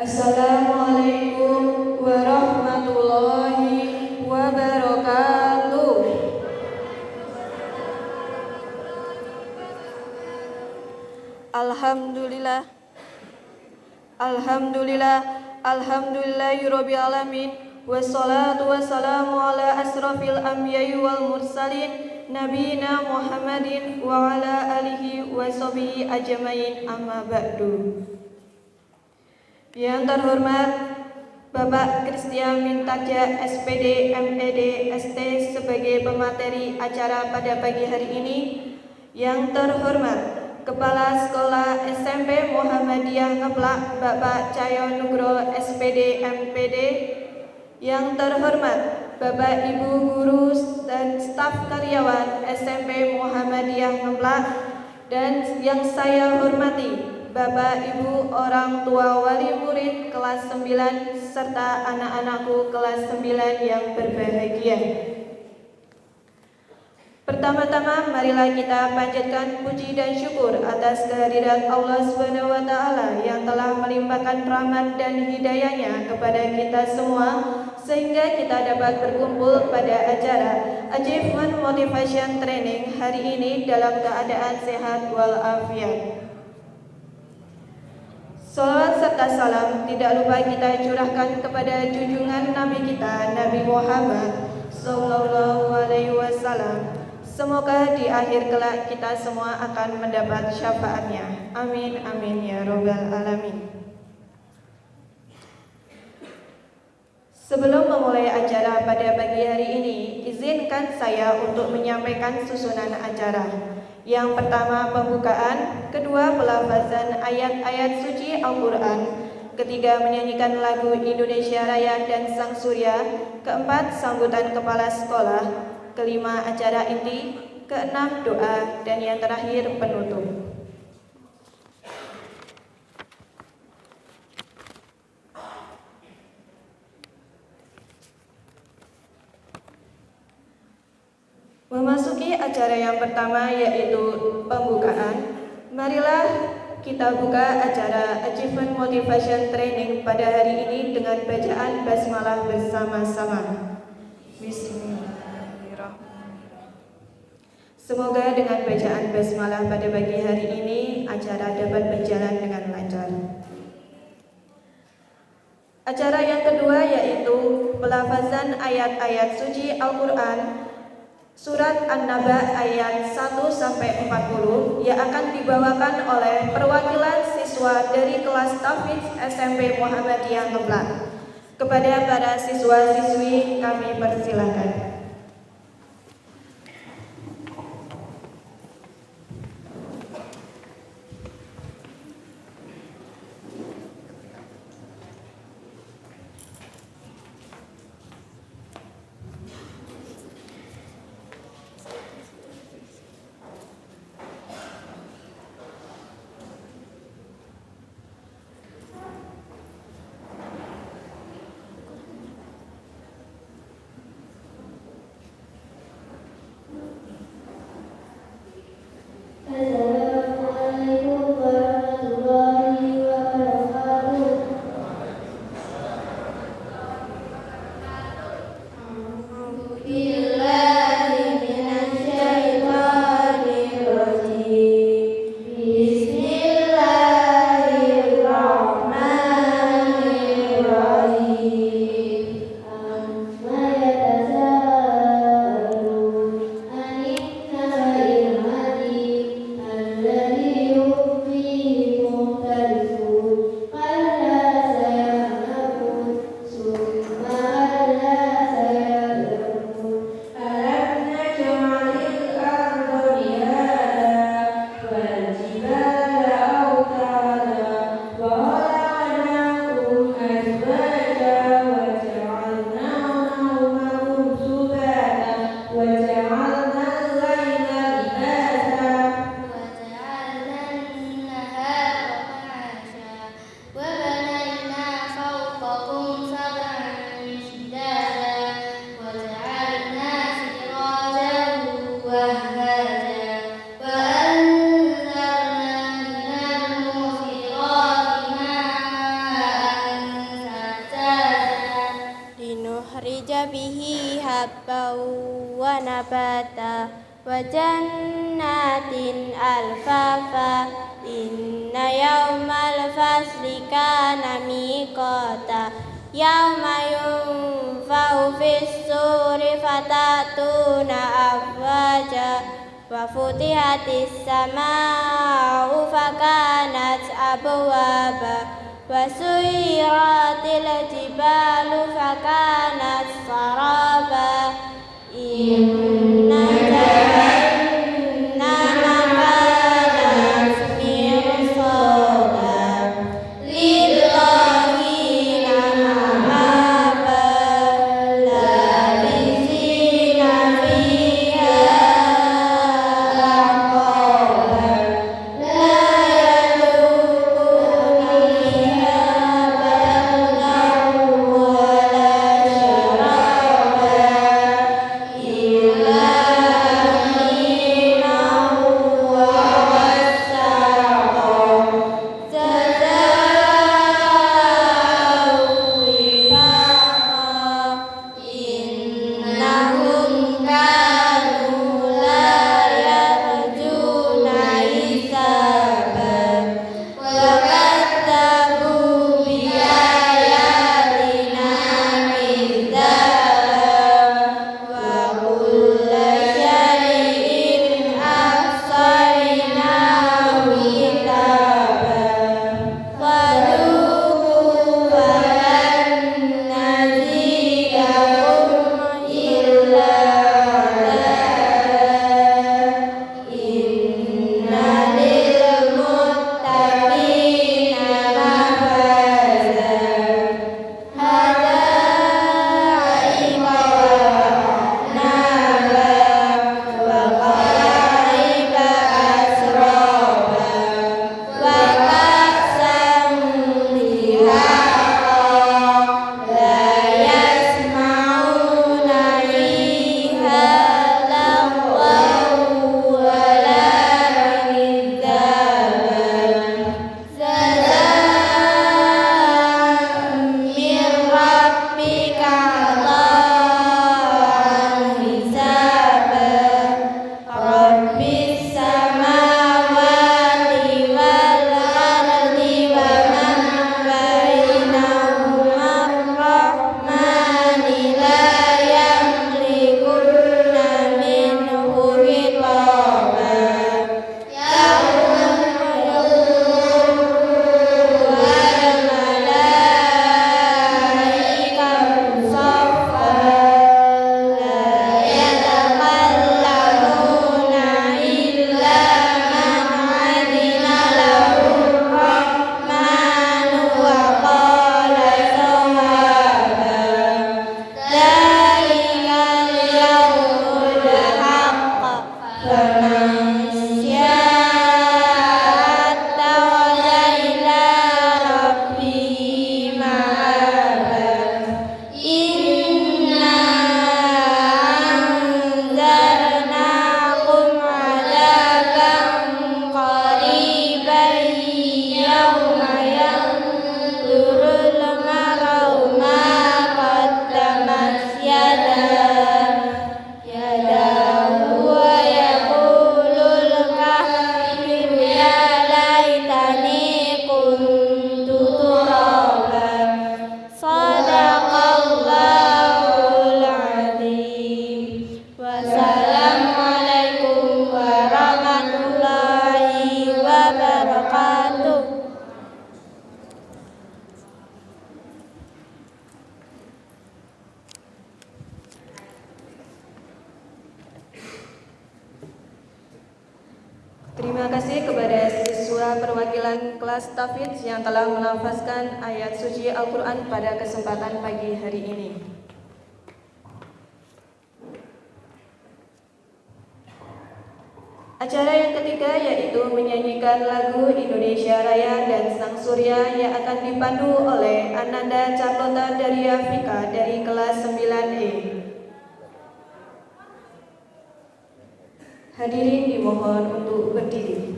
Assalamualaikum warahmatullahi wabarakatuh. Alhamdulillah, alhamdulillahirabbil alamin. Wassalatu wassalamu ala asrafil anbiya'i wal mursalin nabiyina Muhammadin wa ala alihi wa sahbihi ajmain, amma ba'du. Yang terhormat Bapak Christian Mintaja SPD MED ST sebagai pemateri acara pada pagi hari ini. Yang terhormat Kepala Sekolah SMP Muhammadiyah Ngeplak Bapak Cahyo Nugroho SPD MPD. Yang terhormat Bapak Ibu guru dan staf karyawan SMP Muhammadiyah Ngeplak. Dan yang saya hormati Bapak Ibu orang tua wali murid kelas 9 serta anak-anakku kelas 9 yang berbahagia. Pertama-tama marilah kita panjatkan puji dan syukur atas kehadirat Allah SWT yang telah melimpahkan rahmat dan hidayahnya kepada kita semua sehingga kita dapat berkumpul pada acara Achievement Motivation Training hari ini dalam keadaan sehat walafiat. Salawat serta salam tidak lupa kita curahkan kepada junjungan Nabi kita Nabi Muhammad Sallallahu Alaihi Wasallam. Semoga di akhir kelak kita semua akan mendapat syafaatnya. Amin amin ya robbal alamin. Sebelum memulai acara pada pagi hari ini, izinkan saya untuk menyampaikan susunan acara. Yang pertama pembukaan, kedua pelafazan ayat-ayat suci Al-Quran, ketiga menyanyikan lagu Indonesia Raya dan Sang Surya, keempat sambutan kepala sekolah, kelima acara inti, keenam doa, dan yang terakhir penutup. Memasuki acara yang pertama yaitu pembukaan. Marilah kita buka acara Achievement Motivation Training pada hari ini dengan bacaan basmalah bersama-sama. Bismillahirrahmanirrahim. Semoga dengan bacaan basmalah pada pagi hari ini acara dapat berjalan dengan lancar. Acara yang kedua yaitu pelafazan ayat-ayat suci Al-Quran Surat An-Naba ayat 1-40 yang akan dibawakan oleh perwakilan siswa dari kelas Tahfidz SMP Muhammadiyah Ngeplak. Kepada para siswa-siswi kami persilahkan. حبا ونباتا وجنات ألفافا إن يوم الفصل كان ميقاتا يوم ينفخ في الصور فتأتون أفواجا وفتحت السماء فكانت أبوابا وسيرت الجبال فكانت سرابا إن جهنم كانت مرصادا للطاغين مآبا لابثين فيها أحقابا لا يذوقون فيها بردا ولا شرابا إلا حميما وغساقا جزاء وفاقا إنهم كانوا لا يرجون حسابا وكذبوا بآياتنا كذابا وكل شيء أحصيناه كتابا فذوقوا فلن نزيدكم إلا عذابا إن للمتقين مفازا حدائق وأعنابا وكواعب أترابا وكأسا دهاقا لا يسمعون فيها لغوا ولا كذابا جزاء من ربك عطاء حسابا رب السماوات والأرض ومن بينهما الرحمن لا يملكون منه خطابا يوم يقوم والملائكة صفا لا يتكلمون إلا من أذن له الرحمن وقال صوابا ذلك اليوم الحق فمن شاء اتخذ إلى ربه مآبا إنا أنذرناكم عذابا قريبا يوم ينظر المرء ما قدمت يداه ويقول الكافر يا ليتني كنت ترابا صدق الله العظيم والسلام عليكم ورحمة الله وبركاته. Terima kasih kepada siswa perwakilan kelas Tahfidz yang telah melafazkan ayat suci Al-Quran pada kesempatan pagi hari ini. Acara yang ketiga yaitu menyanyikan lagu Indonesia Raya dan Sang Surya yang akan dipandu oleh Ananda Carlota Daria Vika dari kelas 9E. Hadirin dimohon untuk berdiri.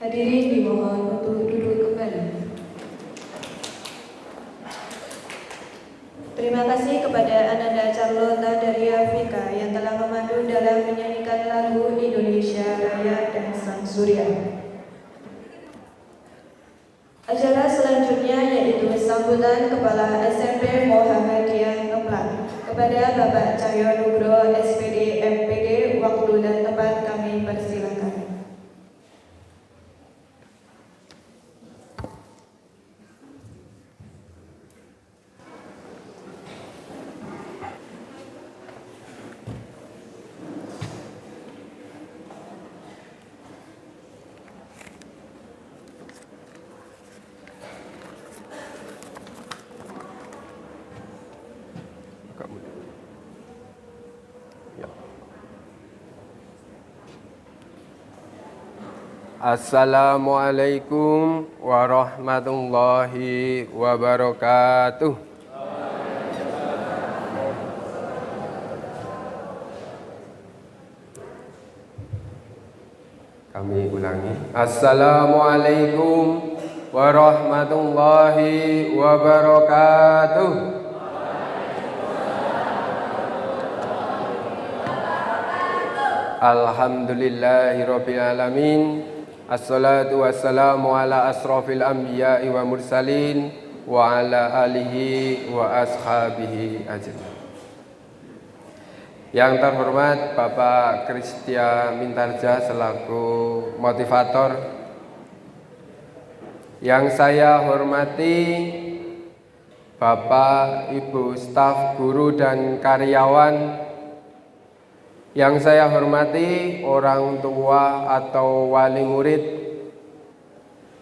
Hadirin dimohon untuk duduk kembali. Terima kasih kepada Ananda Carlota dari Afrika yang telah memandu dalam menyanyikan lagu Indonesia Raya dan Sang Surya. Acara selanjutnya yaitu sambutan Kepala SMP Muhammadiyah Ngemplak kepada Bapak Cahyo Nugroho SPD MPD. Waktu dan tempat kami persilakan. Assalamualaikum warahmatullahi wabarakatuh. Kami ulangi. Assalamualaikum warahmatullahi wabarakatuh. Alhamdulillahirabbil alamin. Assalatu wassalamu ala asrafil anbiya'i wa mursalin wa ala alihi wa ashabihi ajmain. Yang terhormat Bapak Kristia Mintarja selaku motivator, yang saya hormati Bapak, Ibu, staf, guru dan karyawan, yang saya hormati orang tua atau wali murid,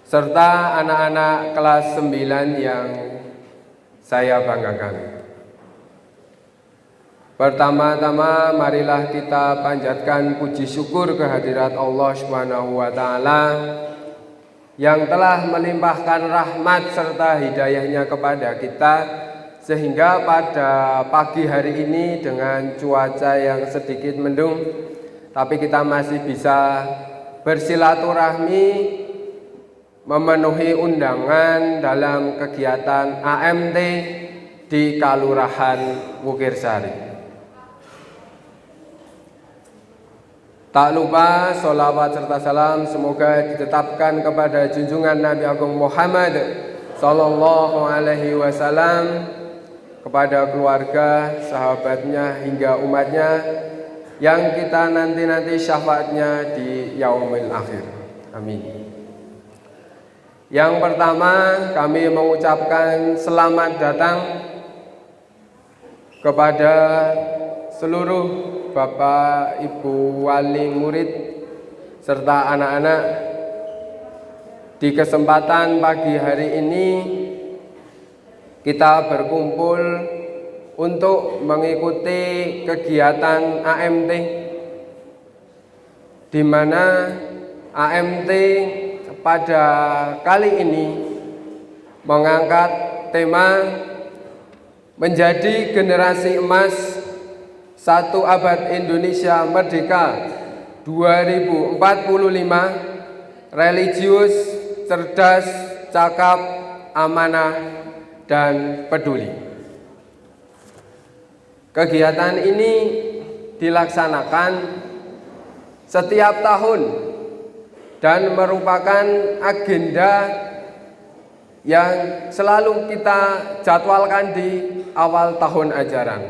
serta anak-anak kelas 9 yang saya banggakan. Pertama-tama marilah kita panjatkan puji syukur kehadirat Allah Subhanahu wa Ta'ala yang telah melimpahkan rahmat serta hidayahnya kepada kita, sehingga pada pagi hari ini dengan cuaca yang sedikit mendung, tapi kita masih bisa bersilaturahmi, memenuhi undangan dalam kegiatan AMT di Kalurahan Wukirsari. Tak lupa sholawat serta salam semoga ditetapkan kepada junjungan Nabi Agung Muhammad Sallallahu Alaihi Wasallam, kepada keluarga, sahabatnya, hingga umatnya yang kita nanti syafaatnya di yaumil akhir. Amin. Yang pertama, kami mengucapkan selamat datang kepada seluruh Bapak, Ibu, wali murid, serta anak-anak. Di kesempatan pagi hari ini kita berkumpul untuk mengikuti kegiatan AMT, di mana AMT pada kali ini mengangkat tema menjadi generasi emas 1 abad Indonesia Merdeka 2045, religius, cerdas, cakap, amanah, dan peduli. Kegiatan ini dilaksanakan setiap tahun dan merupakan agenda yang selalu kita jadwalkan di awal tahun ajaran.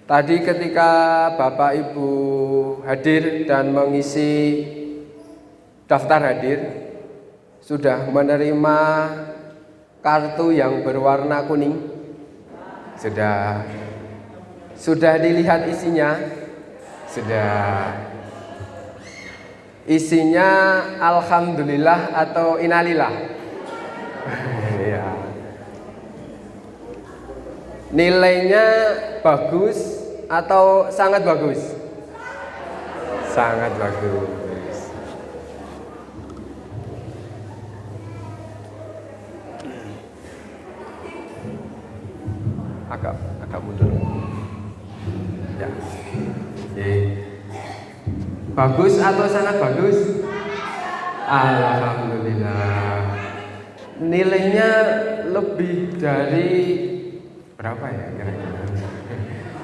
Tadi ketika Bapak Ibu hadir dan mengisi daftar hadir, sudah menerima kartu yang berwarna kuning? Sudah dilihat isinya? Sudah. Isinya alhamdulillah atau innalillah? Ya. Nilainya bagus atau sangat bagus? Sangat bagus. Agak mundur. Ya. Oke. Bagus atau sangat bagus? Alhamdulillah. Nilainya lebih dari berapa ya kira-kira?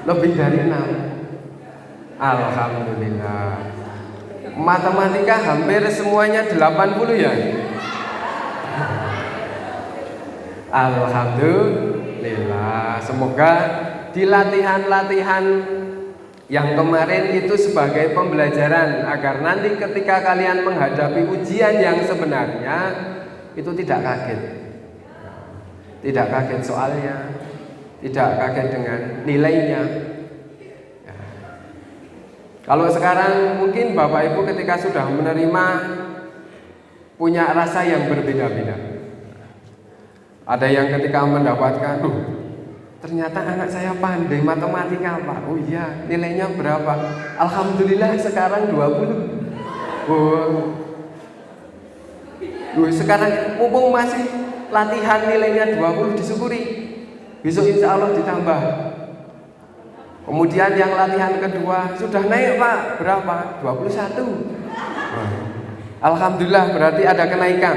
Lebih dari 6. Alhamdulillah. Matematika hampir semuanya 80 ya? Alhamdulillah. Semoga di latihan-latihan yang kemarin itu sebagai pembelajaran agar nanti ketika kalian menghadapi ujian yang sebenarnya itu tidak kaget. Tidak kaget soalnya, tidak kaget dengan nilainya. Ya. Kalau sekarang mungkin Bapak Ibu ketika sudah menerima punya rasa yang berbeda-beda. Ada yang ketika mendapatkan, ternyata anak saya pandai matematika Pak. Oh iya, nilainya berapa? Alhamdulillah sekarang 20. Sekarang mumpung masih latihan nilainya 20 disyukuri. Besok insya Allah ditambah. Kemudian yang latihan kedua sudah naik Pak, berapa? 21. Alhamdulillah berarti ada kenaikan.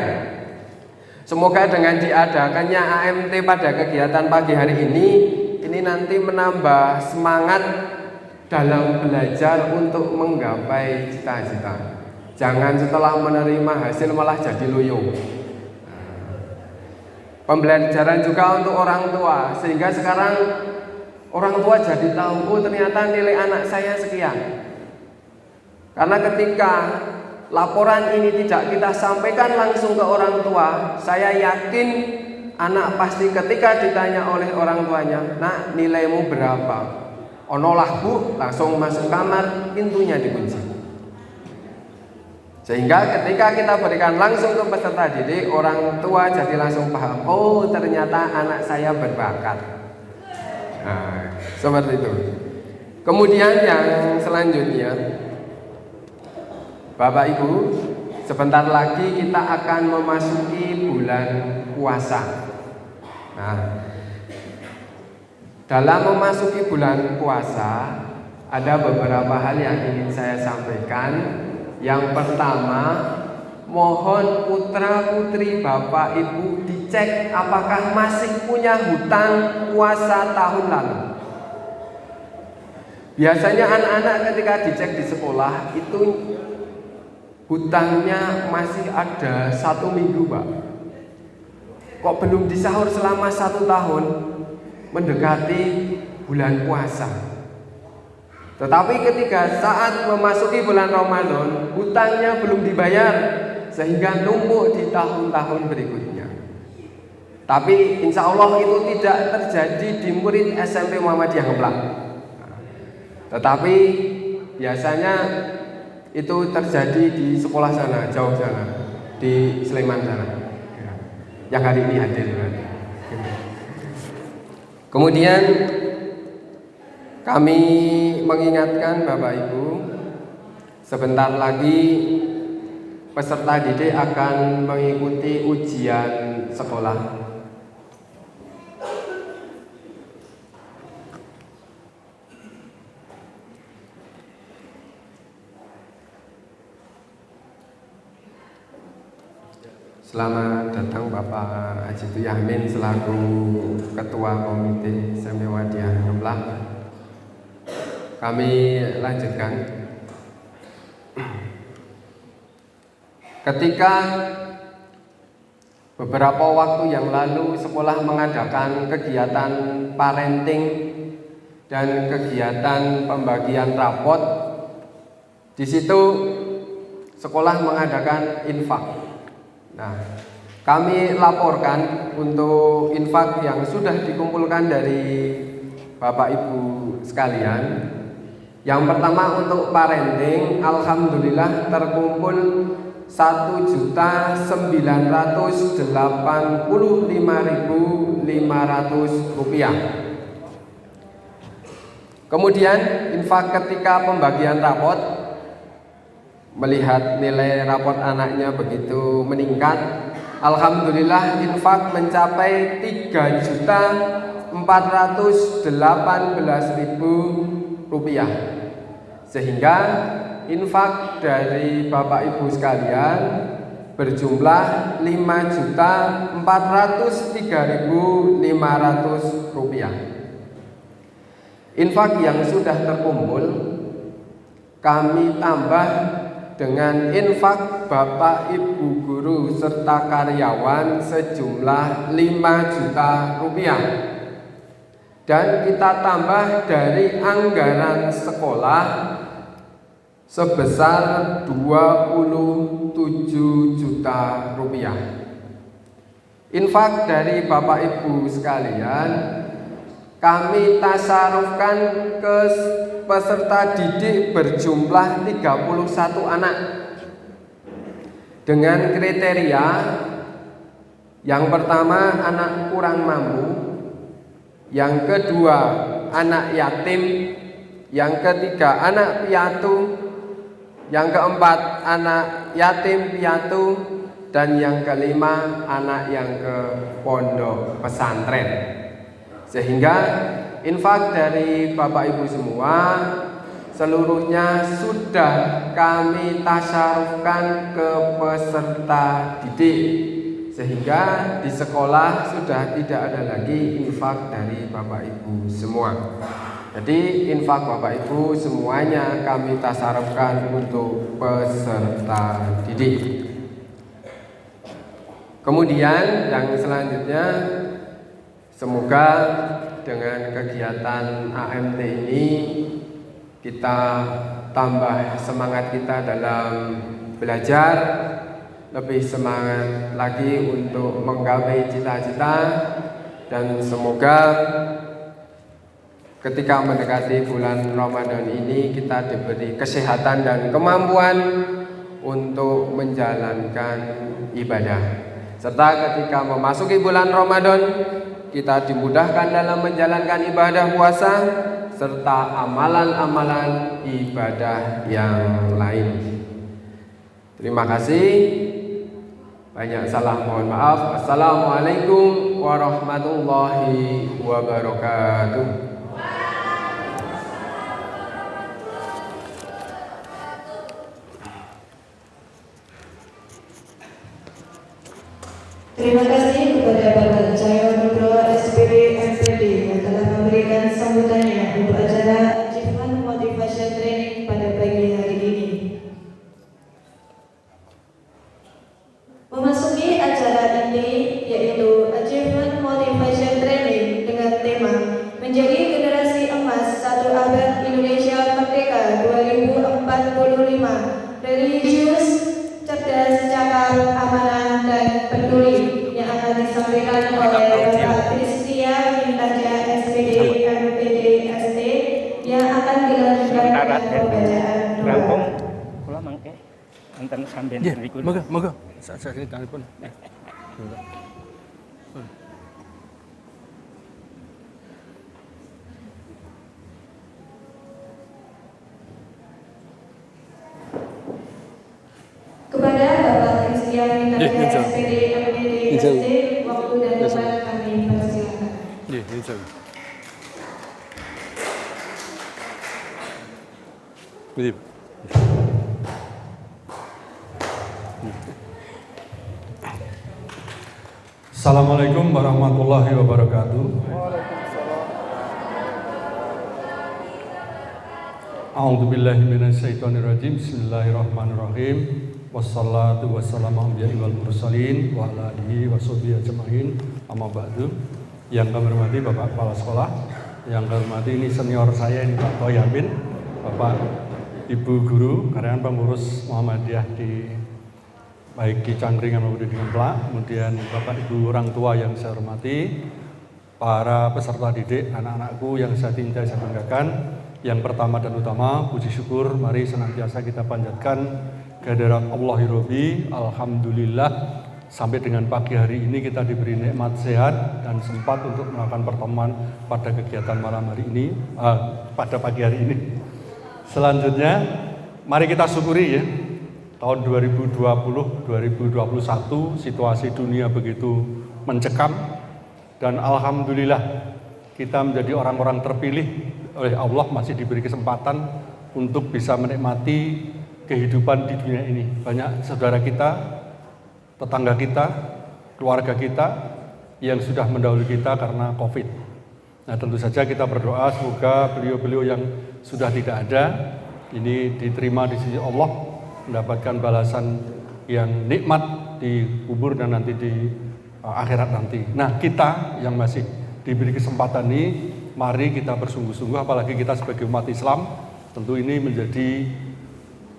Semoga dengan diadakannya AMT pada kegiatan pagi hari ini nanti menambah semangat dalam belajar untuk menggapai cita-cita. Jangan setelah menerima hasil malah jadi loyo. Pembelajaran juga untuk orang tua, sehingga sekarang orang tua jadi tahu, oh ternyata nilai anak saya sekian. Karena ketika laporan ini tidak kita sampaikan langsung ke orang tua, saya yakin anak pasti ketika ditanya oleh orang tuanya, "Nak, nilaimu berapa?" "Onolah Bu," langsung masuk kamar, pintunya dikunci. Sehingga ketika kita berikan langsung ke peserta didik, orang tua jadi langsung paham, oh ternyata anak saya berbakat. Nah, seperti itu. Kemudian yang selanjutnya, Bapak Ibu, sebentar lagi kita akan memasuki bulan puasa. Nah, dalam memasuki bulan puasa ada beberapa hal yang ingin saya sampaikan. Yang pertama, mohon putra-putri Bapak Ibu dicek apakah masih punya hutang puasa tahun lalu. Biasanya anak-anak ketika dicek di sekolah itu hutangnya masih ada 1 minggu Pak. Kok belum disahur selama 1 tahun, mendekati bulan puasa. Tetapi ketika saat memasuki bulan Ramadan, hutangnya belum dibayar, sehingga numpuk di tahun-tahun berikutnya. Tapi insya Allah itu tidak terjadi di murid SMP Muhammadiyah Ngeplak. Tetapi biasanya itu terjadi di sekolah sana, jauh sana, di Sleman sana, yang hari ini hadir. Kemudian kami mengingatkan Bapak Ibu, sebentar lagi peserta didik akan mengikuti ujian sekolah. Selamat datang Bapak Haji Yahmin selaku Ketua Komite SMP Muhammadiyah Ngeplak. Kami lanjutkan. Ketika beberapa waktu yang lalu sekolah mengadakan kegiatan parenting dan kegiatan pembagian rapot, di situ sekolah mengadakan infak. Nah, kami laporkan untuk infak yang sudah dikumpulkan dari Bapak Ibu sekalian. Yang pertama untuk parenting, alhamdulillah terkumpul 1.985.500 rupiah. Kemudian infak ketika pembagian rapot, melihat nilai rapot anaknya begitu meningkat, alhamdulillah infak mencapai 3.418.000 rupiah. Sehingga infak dari Bapak Ibu sekalian berjumlah Rp5.403.500. Infak yang sudah terkumpul kami tambah dengan infak Bapak Ibu guru serta karyawan sejumlah Rp5 juta. Dan kita tambah dari anggaran sekolah sebesar Rp27 juta. Infak dari Bapak Ibu sekalian kami tasarufkan ke peserta didik berjumlah 31 anak dengan kriteria yang pertama anak kurang mampu, yang kedua anak yatim, yang ketiga anak piatu, yang keempat anak yatim piatu, dan yang kelima anak yang ke pondok pesantren. Sehingga infak dari Bapak Ibu semua seluruhnya sudah kami tasarufkan ke peserta didik, sehingga di sekolah sudah tidak ada lagi infak dari Bapak Ibu semua. Jadi infak Bapak Ibu semuanya kami tasarufkan untuk peserta didik. Kemudian yang selanjutnya, semoga dengan kegiatan AMT ini kita tambah semangat kita dalam belajar, lebih semangat lagi untuk menggapai cita-cita, dan semoga ketika mendekati bulan Ramadan ini kita diberi kesehatan dan kemampuan untuk menjalankan ibadah. Serta ketika memasuki bulan Ramadan kita dimudahkan dalam menjalankan ibadah puasa serta amalan-amalan ibadah yang lain. Terima kasih. Banyak salah mohon maaf. Assalamualaikum warahmatullahi wabarakatuh. Terima kasih kepada Bapak Cahyo Nugroho SPD MPD yang telah memberikan sambutannya untuk acara Achievement Motivation Training pada pagi hari ini. Memasuki acara inti yaitu Achievement Motivation Training dengan tema Menjadi Generasi Emas 1 Abad Indonesia Merdeka 2045, Religius, Cerdas, Cakap, Amanah, dan Peduli, yang akan disampaikan oleh Bapak Kristia Mintaja SPD MPD ST, yang akan dilanjutkan dengan pembacaan doa. Kula mangke enten sampeyan niku. Moga. Saya telepon. Kepada Bapak Kristia Mintaja SPD MPD ST, waktu dan tempat kami persilakan. Assalamualaikum warahmatullahi wabarakatuh. A'udzubillahi minasyaitonirrajim. Bismillahirrahmanirrahim. Wassalatu wassalamu ala wal mursalin wa ala alihi washabihi ajmain. Amma ba'du. Yang kami hormati Bapak Kepala Sekolah, yang kami hormati ini senior saya ini Pak Toyamin, Bapak Ibu Guru, karyawan pengurus Muhammadiyah di baik di Cangkringan maupun di Ngemplak, kemudian Bapak Ibu orang tua yang saya hormati, para peserta didik, anak-anakku yang saya cintai, saya banggakan. Yang pertama dan utama, puji syukur mari senantiasa kita panjatkan kehadirat Allahi Rabbi. Alhamdulillah sampai dengan pagi hari ini kita diberi nikmat sehat dan sempat untuk melakukan pertemuan pada kegiatan malam hari ini, pada pagi hari ini. Selanjutnya, mari kita syukuri ya, tahun 2020-2021 situasi dunia begitu mencekam, dan alhamdulillah kita menjadi orang-orang terpilih oleh Allah, masih diberi kesempatan untuk bisa menikmati kehidupan di dunia ini. Banyak saudara kita, tetangga kita, keluarga kita yang sudah mendahului kita karena COVID. Nah, tentu saja kita berdoa semoga beliau-beliau yang sudah tidak ada ini diterima di sisi Allah, mendapatkan balasan yang nikmat di kubur dan nanti di akhirat nanti. Nah, kita yang masih diberi kesempatan ini, mari kita bersungguh-sungguh, apalagi kita sebagai umat Islam, tentu ini menjadi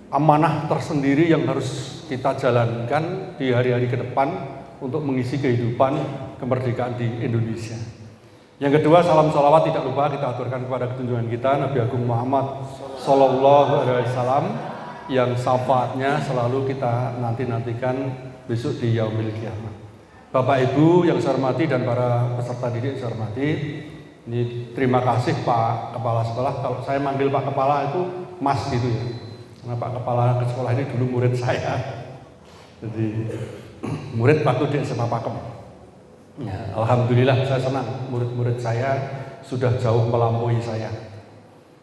amanah tersendiri yang harus kita jalankan di hari-hari ke depan untuk mengisi kehidupan kemerdekaan di Indonesia. Yang kedua, salam salawat tidak lupa kita aturkan kepada junjungan kita Nabi Agung Muhammad Sallallahu Alaihi Wasallam yang syafaatnya selalu kita nantikan besok di Yaumil Qiyamah. Bapak Ibu yang saya hormati dan para peserta didik yang saya hormati, ini terima kasih Pak Kepala Sekolah. Kalau saya manggil Pak Kepala itu Mas gitu ya, karena Pak Kepala sekolah ini dulu murid saya, jadi murid waktu di SMA Pakem. Ya, alhamdulillah saya senang murid-murid saya sudah jauh melampaui saya.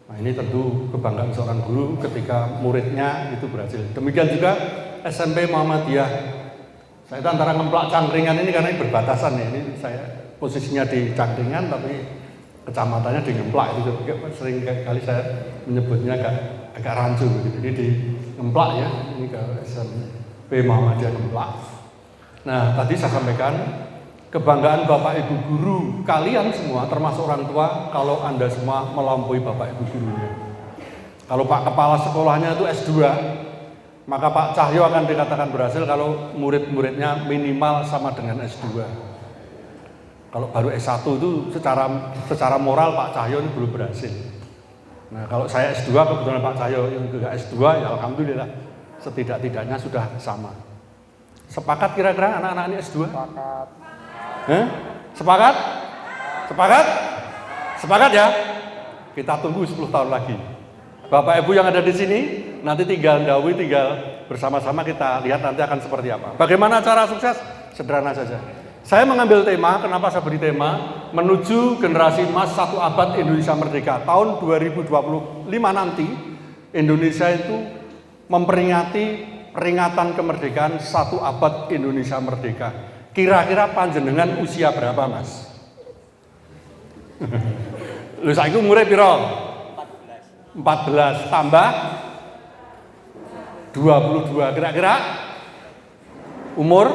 Nah, ini tentu kebanggaan seorang guru ketika muridnya itu berhasil. Demikian juga SMP Muhammadiyah. Saya itu antara ngemplak Cangkringan ini karena ini berbatasan ya. Ini saya posisinya di Cangkringan tapi kecamatannya di Ngemplak itu. Sering kali saya menyebutnya agak rancu gitu. Jadi di Ngemplak ya. Ini ke SMP Muhammadiyah Ngemplak. Nah, tadi saya sampaikan kebanggaan Bapak Ibu guru kalian semua termasuk orang tua kalau Anda semua melampaui Bapak Ibu gurunya. Kalau Pak Kepala sekolahnya itu S2, maka Pak Cahyo akan dikatakan berhasil kalau murid-muridnya minimal sama dengan S2. Kalau baru S1 itu secara moral Pak Cahyo ini belum berhasil. Nah, kalau saya S2 kebetulan Pak Cahyo yang juga S2 ya alhamdulillah setidak-tidaknya sudah sama. Sepakat kira-kira anak-anak ini S2? Sepakat. Sepakat? Sepakat? Sepakat ya? Kita tunggu 10 tahun lagi. Bapak Ibu yang ada di sini, nanti tinggal bersama-sama kita lihat nanti akan seperti apa. Bagaimana cara sukses? Sederhana saja. Saya mengambil tema, kenapa saya beri tema? Menuju generasi emas 1 abad Indonesia Merdeka. Tahun 2025 nanti, Indonesia itu memperingati peringatan kemerdekaan 1 abad Indonesia Merdeka. Kira-kira panjenengan usia berapa, Mas? Lho saiki umure piro? 14 tambah 22 kira-kira umur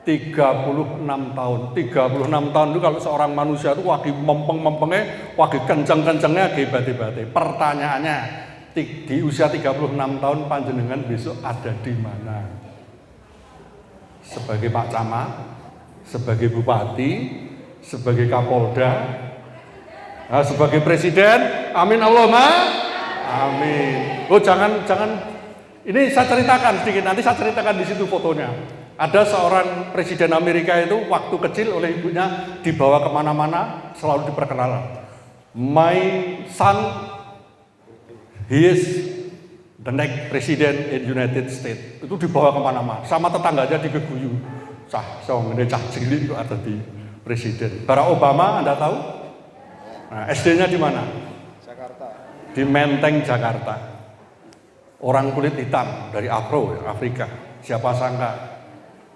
36 tahun. 36 tahun itu kalau seorang manusia itu wagi mempeng-mempengnya, wagi kenceng-kencengnya, hebat-hebatnya. Pertanyaannya, di usia 36 tahun panjenengan besok ada di mana? Sebagai Pak Camat, sebagai Bupati, sebagai Kapolda, sebagai Presiden, amin Allahumma, amin. Oh jangan, ini saya ceritakan sedikit, nanti saya ceritakan di situ fotonya. Ada seorang Presiden Amerika itu waktu kecil oleh ibunya dibawa kemana-mana selalu diperkenalkan. My son, he is the next president in United States. Itu dibawa kemana-mana, sama tetangganya digeguyu. Ini cah cilik itu ada di presiden. Barack Obama, Anda tahu? Nah, SD-nya di mana? Jakarta. Di Menteng, Jakarta. Orang kulit hitam dari Afrika. Siapa sangka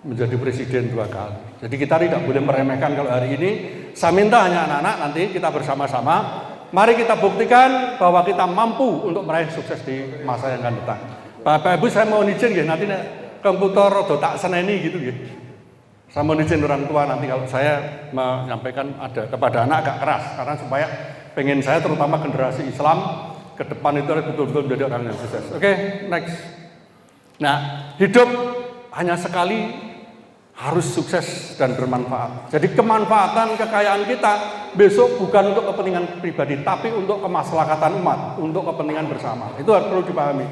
menjadi presiden 2 kali. Jadi kita tidak boleh meremehkan kalau hari ini. Saya minta hanya anak-anak nanti kita bersama-sama. Mari kita buktikan bahwa kita mampu untuk meraih sukses di masa yang akan datang. Bapak Ibu saya mau izin ya nanti komputer rada tak seneni gitu ya. Saya mau izin orang tua nanti kalau saya menyampaikan ada kepada anak agak keras karena supaya pengen saya terutama generasi Islam ke depan itu betul-betul menjadi orang yang sukses. Oke, next. Nah, hidup hanya sekali, harus sukses dan bermanfaat. Jadi kemanfaatan kekayaan kita besok bukan untuk kepentingan pribadi, tapi untuk kemaslahatan umat, untuk kepentingan bersama. Itu harus perlu dipahami.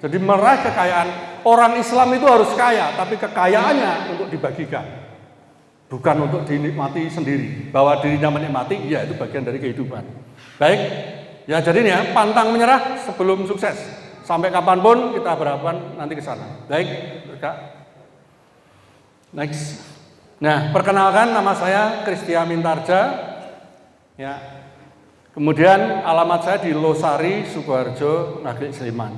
Jadi meraih kekayaan, orang Islam itu harus kaya, tapi kekayaannya untuk dibagikan. Bukan untuk dinikmati sendiri. Bahwa dirinya menikmati, ya itu bagian dari kehidupan. Baik, ya jadi ini ya, pantang menyerah sebelum sukses. Sampai kapanpun kita berharapan nanti ke sana. Baik, Kak. Next. Nah, perkenalkan nama saya Kristia Mintarja. Ya. Kemudian alamat saya di Losari, Sukoharjo, Nagrek, Sleman.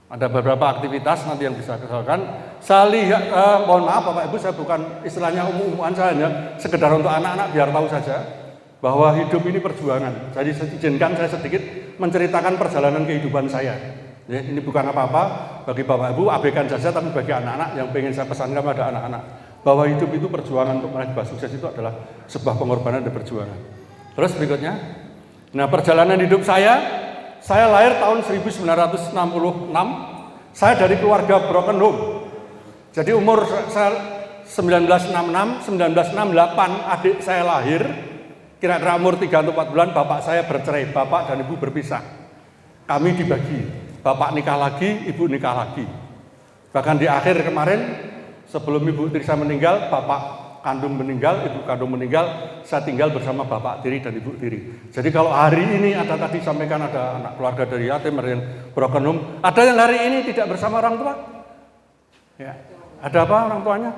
Ada beberapa aktivitas nanti yang bisa saya lakukan. Saya lihat, mohon maaf Bapak Ibu, saya bukan istilahnya umum-umuman, saya hanya sekedar untuk anak-anak biar tahu saja bahwa hidup ini perjuangan. Jadi izinkan saya sedikit menceritakan perjalanan kehidupan saya. Ya, ini bukan apa-apa bagi Bapak Ibu, abaikan saja, tapi bagi anak-anak yang pengen saya pesankan pada anak-anak bahwa hidup itu perjuangan untuk meraih sukses itu adalah sebuah pengorbanan dan perjuangan. Terus berikutnya, nah perjalanan hidup saya lahir tahun 1966, saya dari keluarga broken home. Jadi umur saya 1966, 1968 adik saya lahir, kira-kira umur 3 atau 4 bulan bapak saya bercerai, bapak dan ibu berpisah. Kami dibagi, bapak nikah lagi, ibu nikah lagi. Bahkan di akhir kemarin, sebelum ibu tiri saya meninggal, bapak kandung meninggal, ibu kandung meninggal, saya tinggal bersama bapak tiri dan ibu tiri. Jadi kalau hari ini ada tadi sampaikan ada anak keluarga dari yatim, ada yang broken home, ada yang hari ini tidak bersama orang tua? Ya, ada apa orang tuanya?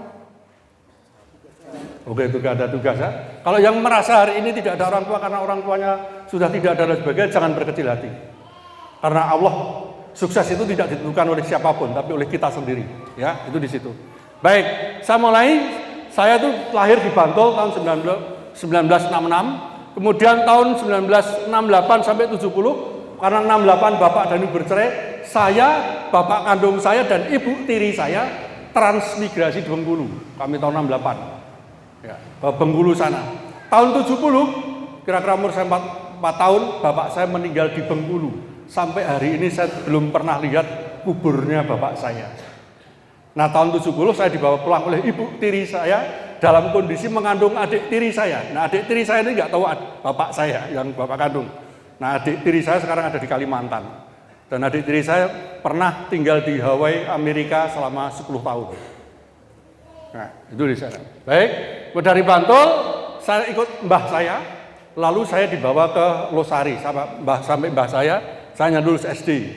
Oke, itu gak ada tugas ya. Kalau yang merasa hari ini tidak ada orang tua karena orang tuanya sudah tidak ada dan sebagainya, jangan berkecil hati. Karena Allah, sukses itu tidak ditentukan oleh siapapun, tapi oleh kita sendiri. Ya, itu di situ. Baik, saya mulai. Saya tuh lahir di Bantul tahun 1966, kemudian tahun 1968 sampai 70, karena 68 bapak dan ibu bercerai, saya, bapak kandung saya dan ibu tiri saya transmigrasi di Bengkulu. Kami tahun 68, ya, ke Bengkulu sana. Tahun 70, kira-kira umur saya 4 tahun, bapak saya meninggal di Bengkulu. Sampai hari ini saya belum pernah lihat kuburnya bapak saya. Nah tahun 70 saya dibawa pulang oleh ibu tiri saya dalam kondisi mengandung adik tiri saya. Nah adik tiri saya ini nggak tahu bapak saya yang bapak kandung. Nah adik tiri saya sekarang ada di Kalimantan. Dan adik tiri saya pernah tinggal di Hawaii, Amerika selama 10 tahun. Nah itu di sana. Baik, dari Bantul saya ikut mbah saya. Lalu saya dibawa ke Losari sampai mbah saya hanya lulus SD.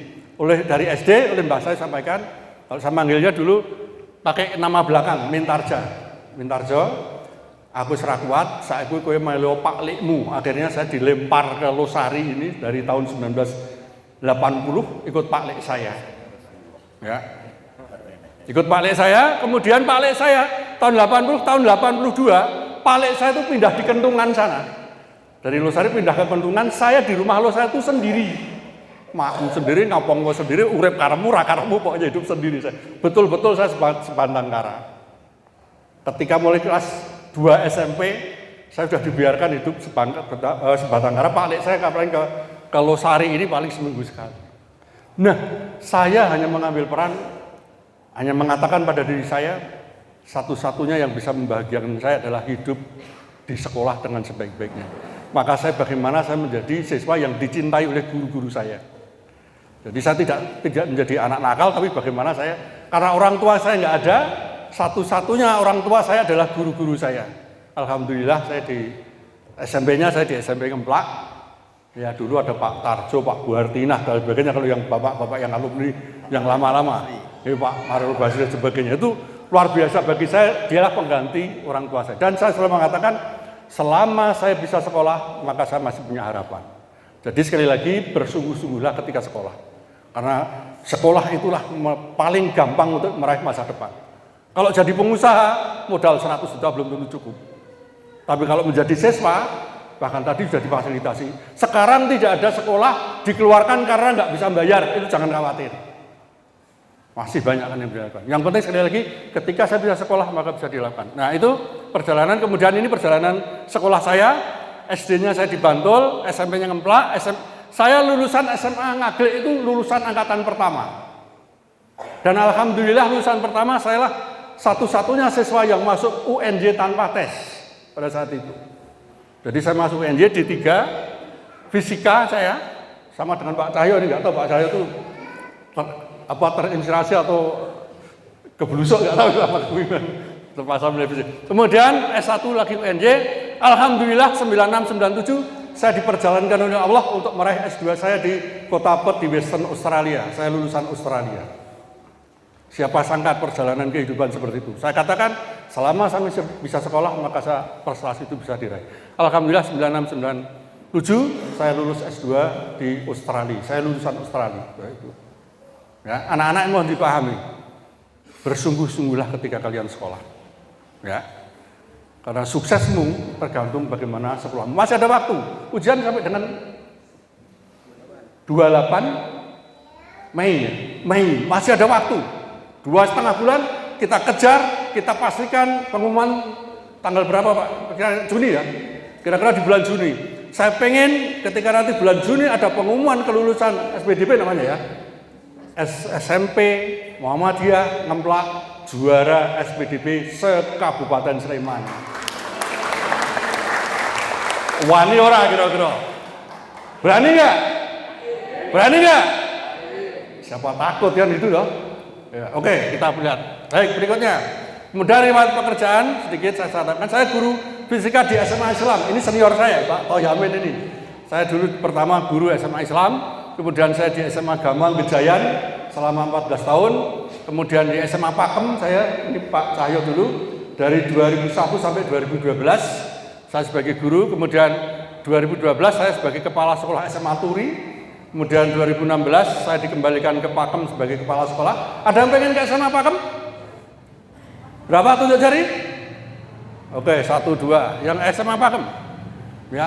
Dari SD oleh mbah saya sampaikan, kalau saya manggilnya dulu pakai nama belakang Mintarjo, aku serakuat, saya kowe melu Pak Likmu. Akhirnya saya dilempar ke Losari ini dari tahun 1980 ikut Pak Lik saya. Ya. Ikut Pak Lik saya, kemudian Pak Lik saya tahun 82, Pak Lik saya itu pindah di Kentungan sana. Dari Losari pindah ke Kentungan, saya di rumah Losari itu sendiri. Makan sendiri, ngapong sendiri, urip karemu, rakaremu, pokoknya hidup sendiri saya. Betul-betul saya sebatang kara. Ketika mulai kelas 2 SMP, saya sudah dibiarkan hidup sebatang kara. Pak Lik saya paling ke Losari ini paling seminggu sekali. Nah, saya hanya mengambil peran, hanya mengatakan pada diri saya, satu-satunya yang bisa membahagiakan saya adalah hidup di sekolah dengan sebaik-baiknya. Maka bagaimana saya menjadi siswa yang dicintai oleh guru-guru saya. Jadi saya tidak menjadi anak nakal, tapi bagaimana saya, karena orang tua saya nggak ada, satu-satunya orang tua saya adalah guru-guru saya. Alhamdulillah saya di SMP-nya, saya di SMP Ngemplak. Ya dulu ada Pak Tarjo, Pak Buhartinah, dan sebagainya. Kalau yang bapak-bapak yang alumni yang lama-lama, Pak Marul Basir dan sebagainya, itu luar biasa bagi saya, dialah pengganti orang tua saya. Dan saya selalu mengatakan, selama saya bisa sekolah, maka saya masih punya harapan. Jadi sekali lagi, bersungguh-sungguhlah ketika sekolah. Karena sekolah itulah paling gampang untuk meraih masa depan. Kalau jadi pengusaha, modal 100 juta belum tentu cukup. Tapi kalau menjadi siswa, bahkan tadi sudah difasilitasi. Sekarang tidak ada sekolah dikeluarkan karena nggak bisa bayar, itu jangan khawatir. Masih banyak kan yang bisa dilakukan. Yang penting sekali lagi, ketika saya bisa sekolah, maka bisa dilakukan. Nah itu perjalanan, kemudian ini perjalanan sekolah saya. SD-nya saya di Bantul, SMP-nya Ngemplak, saya lulusan SMA Ngaglik itu lulusan angkatan pertama. Dan alhamdulillah lulusan pertama saya lah satu-satunya siswa yang masuk UNJ tanpa tes pada saat itu. Jadi saya masuk UNJ di 3, fisika saya sama dengan Pak Cahyo, ini nggak tahu Pak Cahyo itu terinspirasi atau kebelusuk, nggak tahu apa terpasang mulai fisika. Kemudian S1 lagi UNJ, alhamdulillah 96-97 saya diperjalankan oleh Allah untuk meraih S2 saya di kota Perth di Western Australia. Saya lulusan Australia. Siapa sangka perjalanan kehidupan seperti itu. Saya katakan selama saya bisa sekolah maka prestasi itu bisa diraih. Alhamdulillah 96-97 saya lulus S2 di Australia. Saya lulusan Australia. Ya, anak-anak mohon dipahami. Bersungguh-sungguhlah ketika kalian sekolah. Ya. Karena suksesmu tergantung bagaimana sekolahmu. Masih ada waktu. Ujian sampai dengan 28 Mei. Masih ada waktu. 2,5 bulan kita kejar, kita pastikan pengumuman tanggal berapa Pak? Kira-kira Juni ya? Kira-kira di bulan Juni. Saya pengen ketika nanti bulan Juni ada pengumuman kelulusan SPDP namanya ya. SMP Muhammadiyah Ngemplak juara SPDP se-Kabupaten Sleman. Wani ora kira-kira? Berani nggak? Berani nggak? Siapa takut kan itu loh. Ya, oke, kita lihat. Baik, berikutnya. Kemudian riwayat pekerjaan sedikit saya katakan. Saya guru fisika di SMA Islam. Ini senior saya, Pak Toyamin ini. Saya dulu pertama guru SMA Islam, kemudian saya di SMA Gamang Gejayan selama 14 tahun. Kemudian di SMA Pakem saya, ini Pak Cahyo dulu, dari 2001 sampai 2012 saya sebagai guru. Kemudian 2012 saya sebagai kepala sekolah SMA Turi. Kemudian 2016 saya dikembalikan ke Pakem sebagai kepala sekolah. Ada yang pengen ke SMA Pakem? Berapa tunjuk jari? Oke, 1, 2. Yang SMA Pakem? Ya.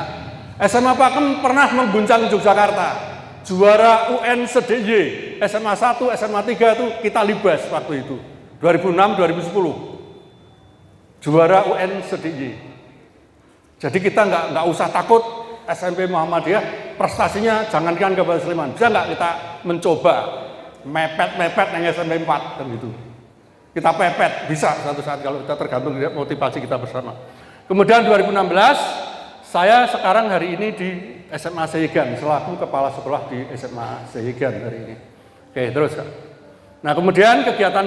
SMA Pakem pernah mengguncang Yogyakarta. Juara UN se-DIY. SMA 1, SMA 3 itu kita libas waktu itu. 2006, 2010. Juara UN se-DIY. Jadi kita nggak usah takut SMP Muhammadiyah prestasinya jangankan Kabupaten Sleman. Bisa nggak kita mencoba mepet yang SMP 4 dan gitu. Kita pepet, bisa suatu saat kalau kita tergantung dari motivasi kita bersama. Kemudian 2016, saya sekarang hari ini di SMA Sehigan, selaku kepala sekolah di SMA Sehigan hari ini. Oke, terus. Nah kemudian kegiatan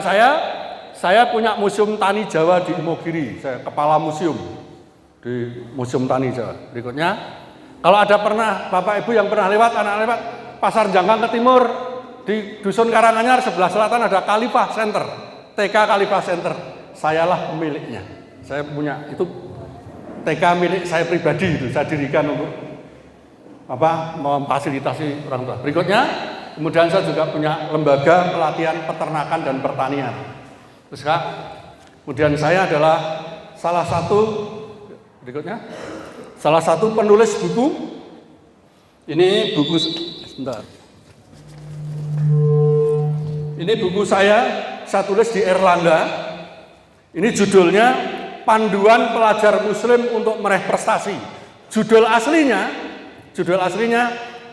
saya punya Museum Tani Jawa di Imogiri, saya kepala museum di Museum Tani Jawa. Berikutnya, kalau ada pernah Bapak Ibu yang pernah lewat, anak lewat Pasar Jangkang ke Timur, di Dusun Karanganyar sebelah selatan ada Khalifah Center. TK Khalifah Center, sayalah pemiliknya. Saya punya itu TK milik saya pribadi itu, saya dirikan untuk memfasilitasi orang tua. Berikutnya, kemudian saya juga punya lembaga pelatihan peternakan dan pertanian. Terus Kak, kemudian saya adalah salah satu penulis buku. Ini buku sebentar. Ini buku saya tulis di Erlangga. Ini judulnya Panduan Pelajar Muslim untuk Meraih Prestasi. Judul aslinya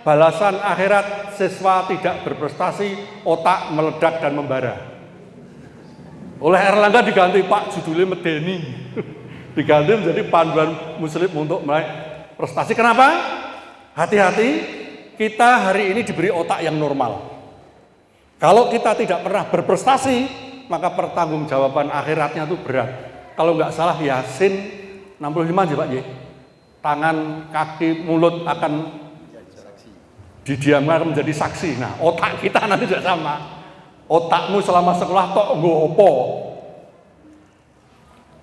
Balasan Akhirat Siswa Tidak Berprestasi, Otak Meledak dan Membara. Oleh Erlangga diganti Pak judulnya medeni. Diganti menjadi Panduan Muslim untuk Meraih Prestasi. Kenapa? Hati-hati, kita hari ini diberi otak yang normal. Kalau kita tidak pernah berprestasi, maka pertanggungjawaban akhiratnya itu berat. Kalau nggak salah Yasin 65 aja Pak, tangan, kaki, mulut akan didiamkan menjadi saksi. Nah, otak kita nanti juga sama. Otakmu selama sekolah tok nggo opo?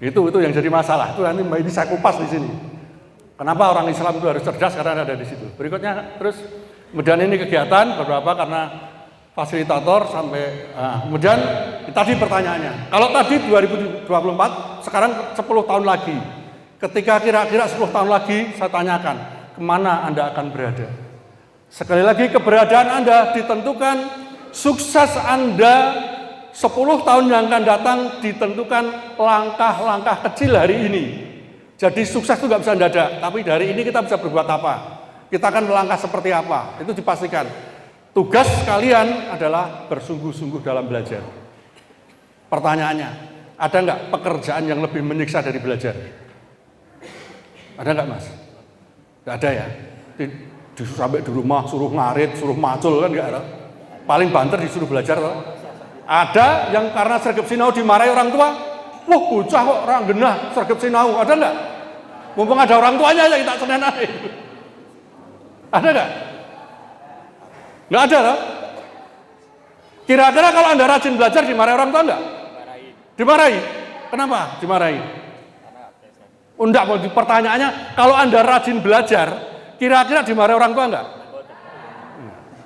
Itu yang jadi masalah. Itu nanti ini saya kupas di sini. Kenapa orang Islam itu harus cerdas karena ada di situ. Berikutnya terus, kemudian ini kegiatan beberapa karena fasilitator sampai kemudian tadi pertanyaannya, kalau tadi 2024 sekarang 10 tahun lagi, ketika kira-kira 10 tahun lagi saya tanyakan kemana Anda akan berada. Sekali lagi keberadaan Anda ditentukan, sukses Anda 10 tahun yang akan datang ditentukan langkah-langkah kecil hari ini. Jadi sukses itu nggak bisa mendadak, tapi dari ini kita bisa berbuat apa, kita akan melangkah seperti apa, itu dipastikan. Tugas kalian adalah bersungguh-sungguh dalam belajar. Pertanyaannya, ada nggak pekerjaan yang lebih menyiksa dari belajar? Ada nggak Mas? Nggak ada ya? Sampai di rumah suruh ngarit, suruh macul kan nggak ada. Paling banter disuruh belajar loh. Ada yang karena sergap sinau dimarahi orang tua. Wah bocah kok orang genah sergap sinau. Ada nggak? Mumpung ada orang tuanya yang kita senenai. Ada nggak? Nggak ada loh. Kira-kira kalau Anda rajin belajar dimarahi orang tua enggak? Dimarahi. Kenapa dimarahi? Enggak, pertanyaannya kalau Anda rajin belajar, kira-kira dimarahi orang tua enggak?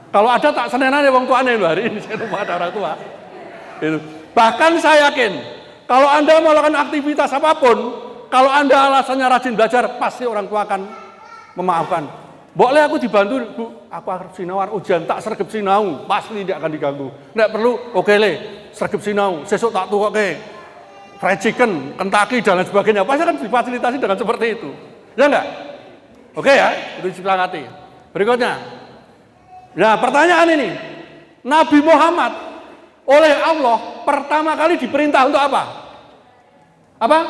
Kalau ada tak senenane wong tuane lho hari ini saya rumah ada orang tua. Itu. Bahkan saya yakin kalau Anda melakukan aktivitas apapun, kalau Anda alasannya rajin belajar, pasti orang tua akan memaafkan. Boleh aku dibantu, Bu, aku harus sinawar ujian tak sergep sinau, pasti tidak akan diganggu. Nggak perlu, oke le, sergep sinau, sesuk tak tuh oke. Fried chicken, Kentucky dan lain sebagainya, pasti akan difasilitasi dengan seperti itu. Ya enggak? Oke ya, itu disepakati. Berikutnya. Nah, pertanyaan ini. Nabi Muhammad oleh Allah pertama kali diperintah untuk apa? Apa?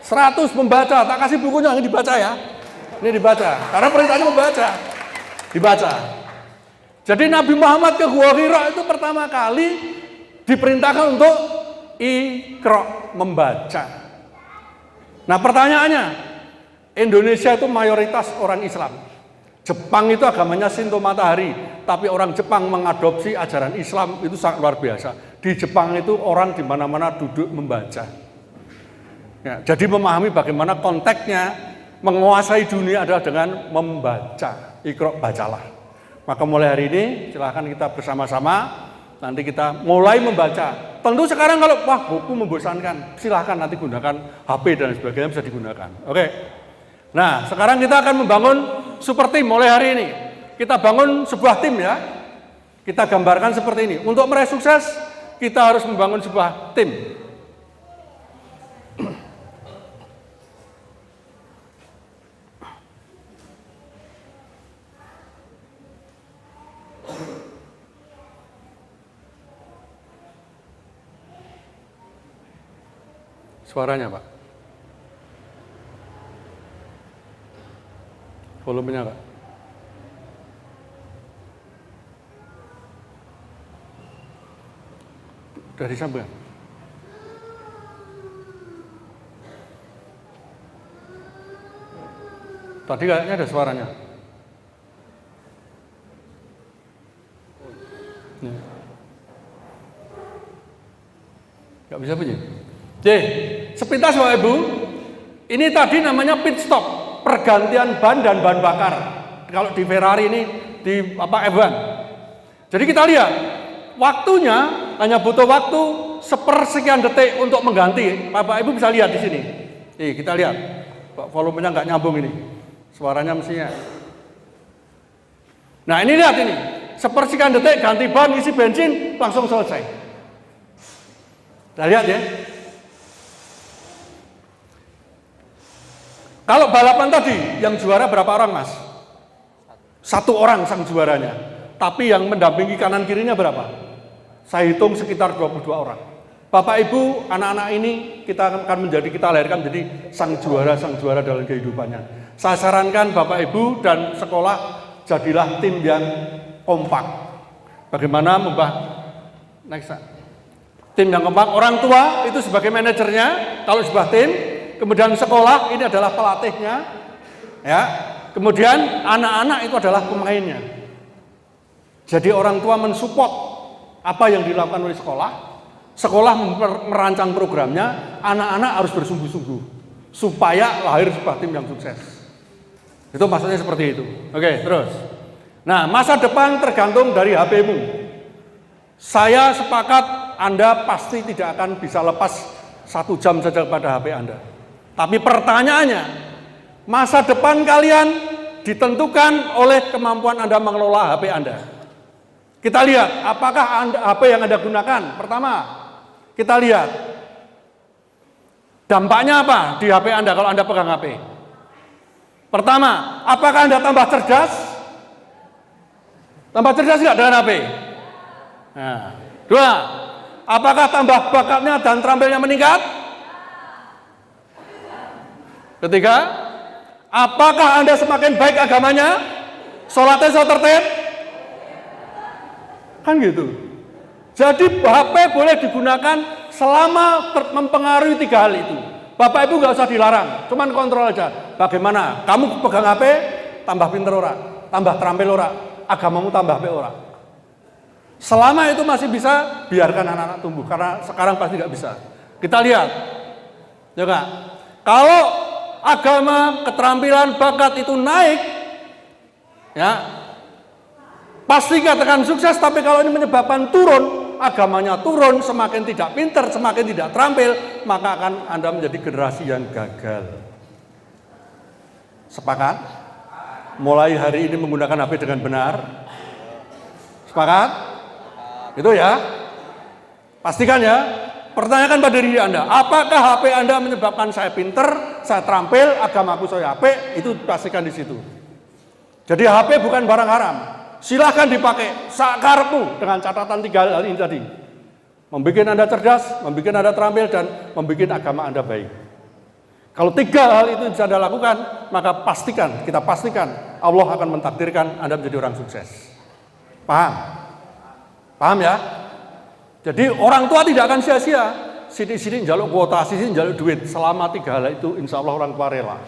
100 membaca, tak kasih bukunya, ini dibaca ya. Ini dibaca, karena perintahnya membaca. Dibaca. Jadi Nabi Muhammad ke Gua Hira itu pertama kali diperintahkan untuk Iqra, membaca. Nah pertanyaannya, Indonesia itu mayoritas orang Islam. Jepang itu agamanya Shinto matahari, tapi orang Jepang mengadopsi ajaran Islam itu sangat luar biasa. Di Jepang itu orang di mana-mana duduk membaca. Ya, jadi memahami bagaimana konteksnya menguasai dunia adalah dengan membaca. Iqra, bacalah. Maka mulai hari ini silahkan kita bersama-sama nanti kita mulai membaca. Tentu sekarang kalau wah buku membosankan, silahkan nanti gunakan HP dan sebagainya bisa digunakan. Oke. Nah, sekarang kita akan membangun super tim mulai hari ini. Kita bangun sebuah tim ya. Kita gambarkan seperti ini. Untuk meraih sukses, kita harus membangun sebuah tim. Suaranya, Pak. Volumenya, Pak. Udah disambung. Tadi kayaknya ada suaranya. Nggak bisa bunyi. Sepintas Bapak Ibu, ini tadi namanya pit stop, pergantian ban dan bahan bakar. Kalau di Ferrari ini di F1. Jadi kita lihat, waktunya hanya butuh waktu sepersekian detik untuk mengganti. Bapak Ibu bisa lihat di sini. Kita lihat, volumenya nggak nyambung ini, suaranya mestinya. Nah ini lihat ini, sepersekian detik ganti ban, isi bensin, langsung selesai. Kita lihat ya. Kalau balapan tadi, yang juara berapa orang, Mas? 1 orang sang juaranya. Tapi yang mendampingi kanan kirinya berapa? Saya hitung sekitar 22 orang. Bapak Ibu, anak-anak ini kita lahirkan menjadi sang juara dalam kehidupannya. Saya sarankan Bapak Ibu dan sekolah jadilah tim yang kompak. Bagaimana tim yang kompak? Orang tua itu sebagai manajernya kalau sebuah tim. Kemudian sekolah ini adalah pelatihnya, ya. Kemudian anak-anak itu adalah pemainnya. Jadi orang tua mensupport apa yang dilakukan oleh sekolah. Sekolah merancang programnya, anak-anak harus bersungguh-sungguh supaya lahir sebuah tim yang sukses. Itu maksudnya seperti itu. Oke, terus. Nah, masa depan tergantung dari HP-mu. Saya sepakat Anda pasti tidak akan bisa lepas 1 jam saja pada HP Anda. Tapi pertanyaannya, masa depan kalian ditentukan oleh kemampuan Anda mengelola HP Anda. Kita lihat, apakah HP yang Anda gunakan? Pertama, kita lihat dampaknya apa di HP Anda kalau Anda pegang HP. Pertama, apakah Anda tambah cerdas? Tambah cerdas nggak dengan HP? Nah, 2, apakah tambah bakatnya dan terampilnya meningkat? Ketiga, apakah Anda semakin baik agamanya? Sholatnya selalu tertib? Kan gitu. Jadi HP boleh digunakan selama mempengaruhi 3 hal itu. Bapak Ibu nggak usah dilarang, cuman kontrol aja. Bagaimana? Kamu pegang HP, tambah pinter ora, tambah terampil ora, agamamu tambah baik ora. Selama itu masih bisa, biarkan anak-anak tumbuh. Karena sekarang pasti nggak bisa. Kita lihat, ya Kak. Kalau agama, keterampilan, bakat itu naik, ya, Pasti katakan sukses, tapi kalau ini menyebabkan turun, agamanya turun, semakin tidak pintar, semakin tidak terampil, maka akan Anda menjadi generasi yang gagal. Sepakat? Mulai hari ini menggunakan HP dengan benar. Sepakat? Itu ya. Pastikan ya. Pertanyakan pada diri Anda, apakah HP Anda menyebabkan saya pintar, saya terampil, agamaku saya HP? Itu pastikan di situ. Jadi HP bukan barang haram. Silahkan dipakai sakarepmu dengan catatan 3 hal ini tadi. Membikin Anda cerdas, membikin Anda terampil, dan membikin agama Anda baik. Kalau 3 hal itu bisa Anda lakukan, maka kita pastikan Allah akan mentakdirkan Anda menjadi orang sukses. Paham? Paham ya? Jadi orang tua tidak akan sia-sia. Sini njaluk kuota, sini njaluk duit. Selama 3 hal itu insya Allah orang tua rela.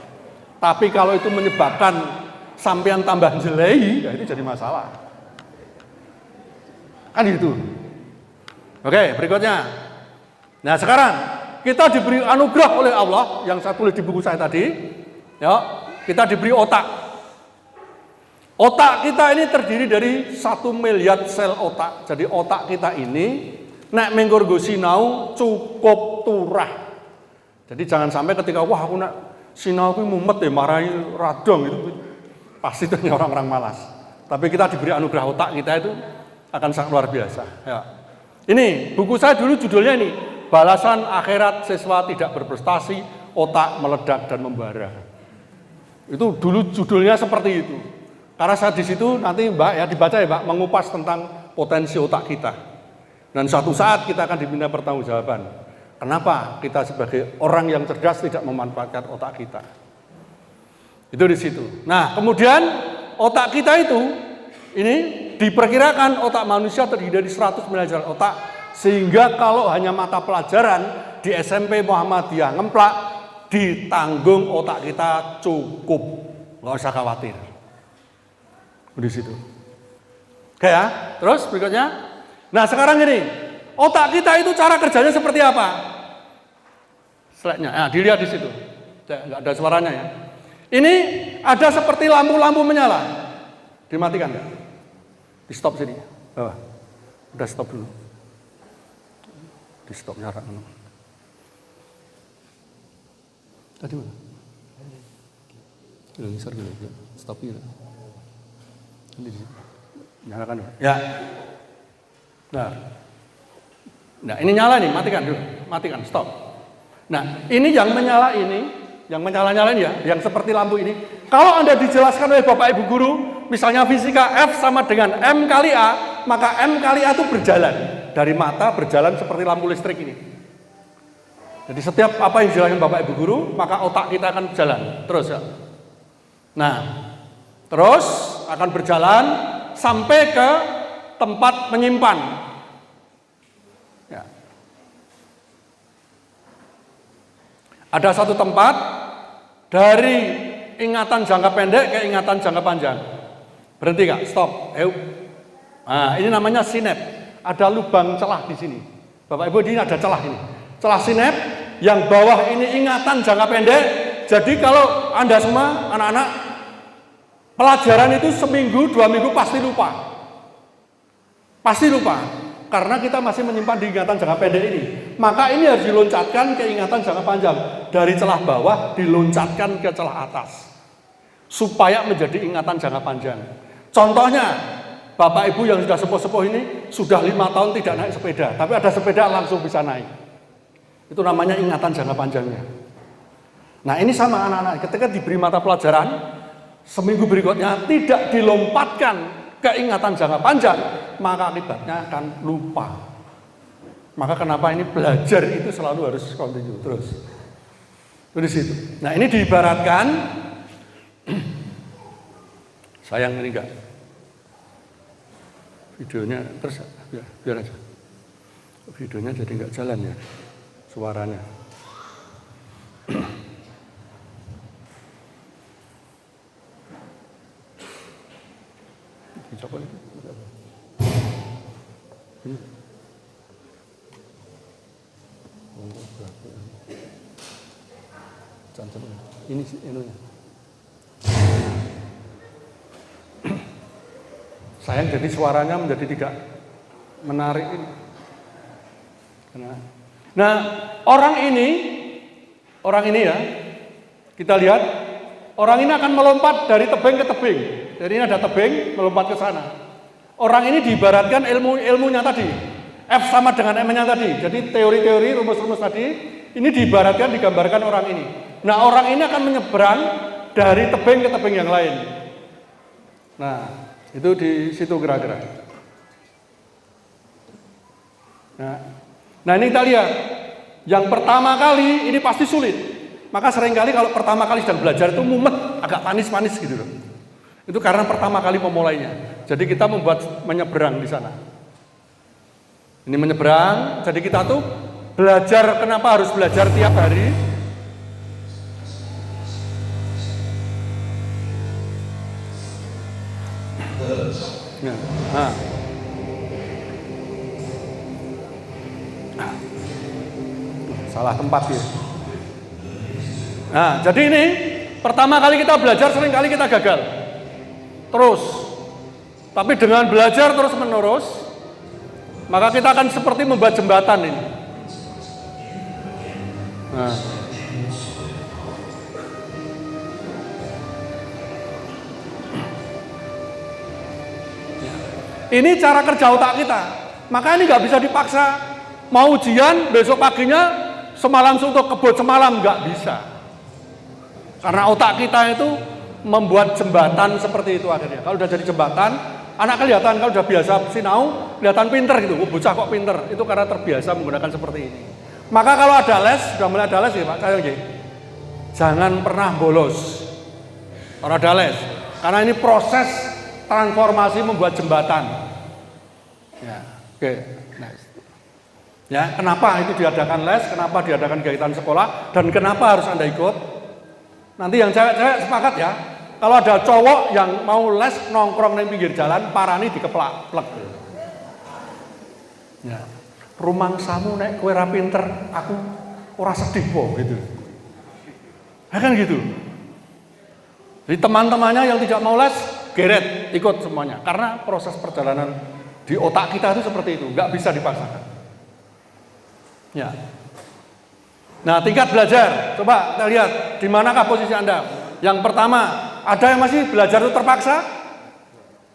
Tapi kalau itu menyebabkan sampean tambah jelei, ya itu jadi masalah. Kan gitu. Oke, berikutnya. Nah, sekarang kita diberi anugerah oleh Allah yang saya tulis di buku saya tadi. Ya, kita diberi otak. Otak kita ini terdiri dari 1 miliar sel otak. Jadi otak kita ini nek menggo sinau cukup turah. Jadi jangan sampai ketika wah aku nak sinau aku mumet ya marahi radong itu. Pasti itu orang-orang malas. Tapi kita diberi anugerah otak kita itu akan sangat luar biasa. Ya. Ini buku saya dulu judulnya ini, Balasan Akhirat Siswa Tidak Berprestasi, Otak Meledak dan Membara. Itu dulu judulnya seperti itu. Karena saya di situ nanti Mbak ya dibaca ya Mbak, mengupas tentang potensi otak kita. Dan suatu saat kita akan diminta pertanggungjawaban. Kenapa kita sebagai orang yang cerdas tidak memanfaatkan otak kita? Itu di situ. Nah, kemudian otak kita itu ini diperkirakan otak manusia terdiri dari 100 miliar otak, sehingga kalau hanya mata pelajaran di SMP Muhammadiyah ngemplak, ditanggung otak kita cukup, nggak usah khawatir. Di situ. Oke ya. Terus berikutnya. Nah, sekarang gini, otak kita itu cara kerjanya seperti apa? Slide-nya. Nah, dilihat di situ. Nggak ada suaranya ya. Ini ada seperti lampu-lampu menyala. Dimatikan nggak? Di stop sini. Bawah. Udah stop dulu. Di stop nyala. Tadi mana? Geser gitu. Stop gitu. Nyalakan dulu. Ya. Nah, ini nyala nih, matikan dulu. Matikan, stop. Nah, ini yang menyala ini. Yang menyala-nyalain ya, yang seperti lampu ini. Kalau Anda dijelaskan oleh Bapak Ibu Guru, misalnya fisika F sama dengan M kali A, maka M kali A itu berjalan. Dari mata berjalan seperti lampu listrik ini. Jadi setiap apa yang dijelaskan Bapak Ibu Guru, maka otak kita akan berjalan. Terus ya. Nah, terus akan berjalan sampai ke tempat menyimpan. Ya. Ada satu tempat dari ingatan jangka pendek ke ingatan jangka panjang. Berhenti Kak, stop. Nah, ini namanya sinap. Ada lubang celah di sini. Bapak Ibu, ini ada celah ini. Celah sinap yang bawah ini ingatan jangka pendek. Jadi kalau Anda semua anak-anak pelajaran itu seminggu, 2 minggu pasti lupa. Pasti lupa. Karena kita masih menyimpan di ingatan jangka pendek ini. Maka ini harus diloncatkan ke ingatan jangka panjang. Dari celah bawah diloncatkan ke celah atas. Supaya menjadi ingatan jangka panjang. Contohnya, Bapak Ibu yang sudah sepuh-sepuh ini sudah 5 tahun tidak naik sepeda. Tapi ada sepeda langsung bisa naik. Itu namanya ingatan jangka panjangnya. Nah, ini sama anak-anak. Ketika diberi mata pelajaran, seminggu berikutnya tidak dilompatkan ke ingatan jangka panjang, maka akibatnya akan lupa. Maka kenapa ini belajar itu selalu harus continue terus. Di situ. Nah, ini diibaratkan sayang ini enggak videonya terus ya, biar aja. Videonya jadi enggak jalan ya. Suaranya. Coba ini. Ini sih inunya. Sayang jadi suaranya menjadi tidak menarik ini. Nah, orang ini ya, kita lihat, orang ini akan melompat dari tebing ke tebing. Jadi ini ada tebing, melompat ke sana. Orang ini diibaratkan ilmunya tadi, F sama dengan M-nya tadi. Jadi teori-teori, rumus-rumus tadi, ini diibaratkan, digambarkan orang ini. Nah, orang ini akan menyeberang dari tebing ke tebing yang lain. Nah, itu di situ kira-kira. Nah, ini kita lihat. Yang pertama kali ini pasti sulit. Maka seringkali kalau pertama kali sedang belajar itu mumet, agak panis-panis gitu loh. Itu karena pertama kali memulainya. Jadi kita membuat menyeberang di sana. Ini menyeberang, jadi kita tuh belajar, kenapa harus belajar tiap hari? Nah. Salah tempat ya. Nah, jadi ini pertama kali kita belajar, sering kali kita gagal. Terus, tapi dengan belajar terus menerus, maka kita akan seperti membuat jembatan ini. Nah. Ini cara kerja otak kita. Maka ini nggak bisa dipaksa. Mau ujian besok paginya semalam suntuk kebut semalam, nggak bisa. Karena otak kita itu membuat jembatan seperti itu akhirnya. Kalau udah jadi jembatan, anak kelihatan kalau udah biasa sinau, kelihatan pinter gitu. Bocah kok pinter, itu karena terbiasa menggunakan seperti ini. Maka kalau ada les, sudah mulai ada les ya Pak, jangan pernah bolos. Kalau ada les, karena ini proses transformasi membuat jembatan. Ya, oke. Next. Ya, kenapa itu diadakan les, kenapa diadakan kegiatan sekolah, dan kenapa harus Anda ikut? Nanti yang cewek-cewek sepakat ya, kalau ada cowok yang mau les nongkrong di pinggir jalan, parani dikeplak, plek. Ya, rumangsamu nek kowe ra pinter, aku ora sedih po gitu. Ya kan gitu. Jadi teman-temannya yang tidak mau les, geret, ikut semuanya. Karena proses perjalanan di otak kita itu seperti itu, nggak bisa dipaksakan. Ya. Nah, tingkat belajar, coba kita lihat di manakah posisi Anda. Yang pertama, ada yang masih belajar itu terpaksa?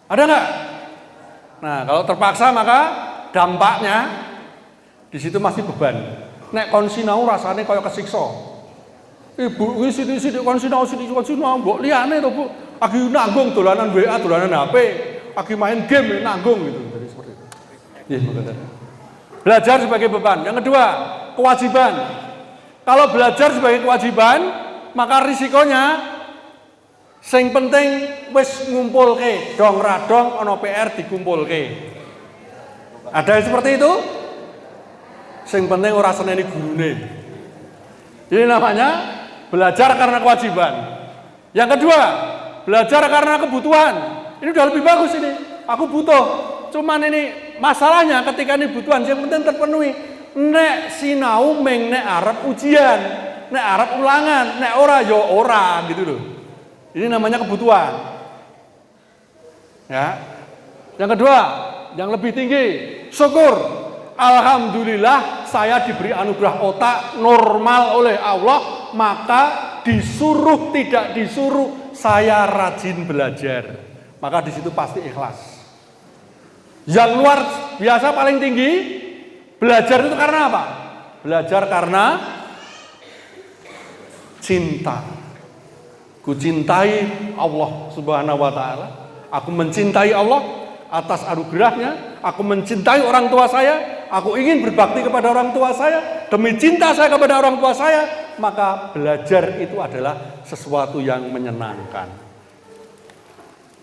Ada nggak? Nah, kalau terpaksa maka dampaknya di situ masih beban. Nek kon sinau rasane kaya kesiksa. Ibu wis sithik kon sinau, mbok liyane to, Bu. Agi nanggung dolanan WA, dolanan HP, agi main game nanggung gitu. Jadi seperti itu. Nggih, monggo. Belajar sebagai beban. Yang kedua, kewajiban. Kalau belajar sebagai kewajiban, maka risikonya sing penting wis ngumpulke, dong radong ana PR dikumpulke. Ada yang seperti itu? Sing penting ora seneni gurune. Ini namanya belajar karena kewajiban. Yang kedua, belajar karena kebutuhan. Ini udah lebih bagus ini. Aku butuh. Cuman ini masalahnya ketika ini kebutuhan yang penting terpenuhi. Nek sinau meng nek arep ujian, nek arep ulangan, nek ora yo ora gitu loh. Ini namanya kebutuhan. Ya. Yang kedua, yang lebih tinggi, syukur. Alhamdulillah saya diberi anugerah otak normal oleh Allah, maka disuruh tidak disuruh saya rajin belajar. Maka di situ pasti ikhlas. Yang luar biasa paling tinggi, belajar itu karena apa? Belajar karena cinta. Ku cintai Allah Subhanahu wa taala. Aku mencintai Allah atas anugerahnya. Aku mencintai orang tua saya. Aku ingin berbakti kepada orang tua saya. Demi cinta saya kepada orang tua saya, maka belajar itu adalah sesuatu yang menyenangkan.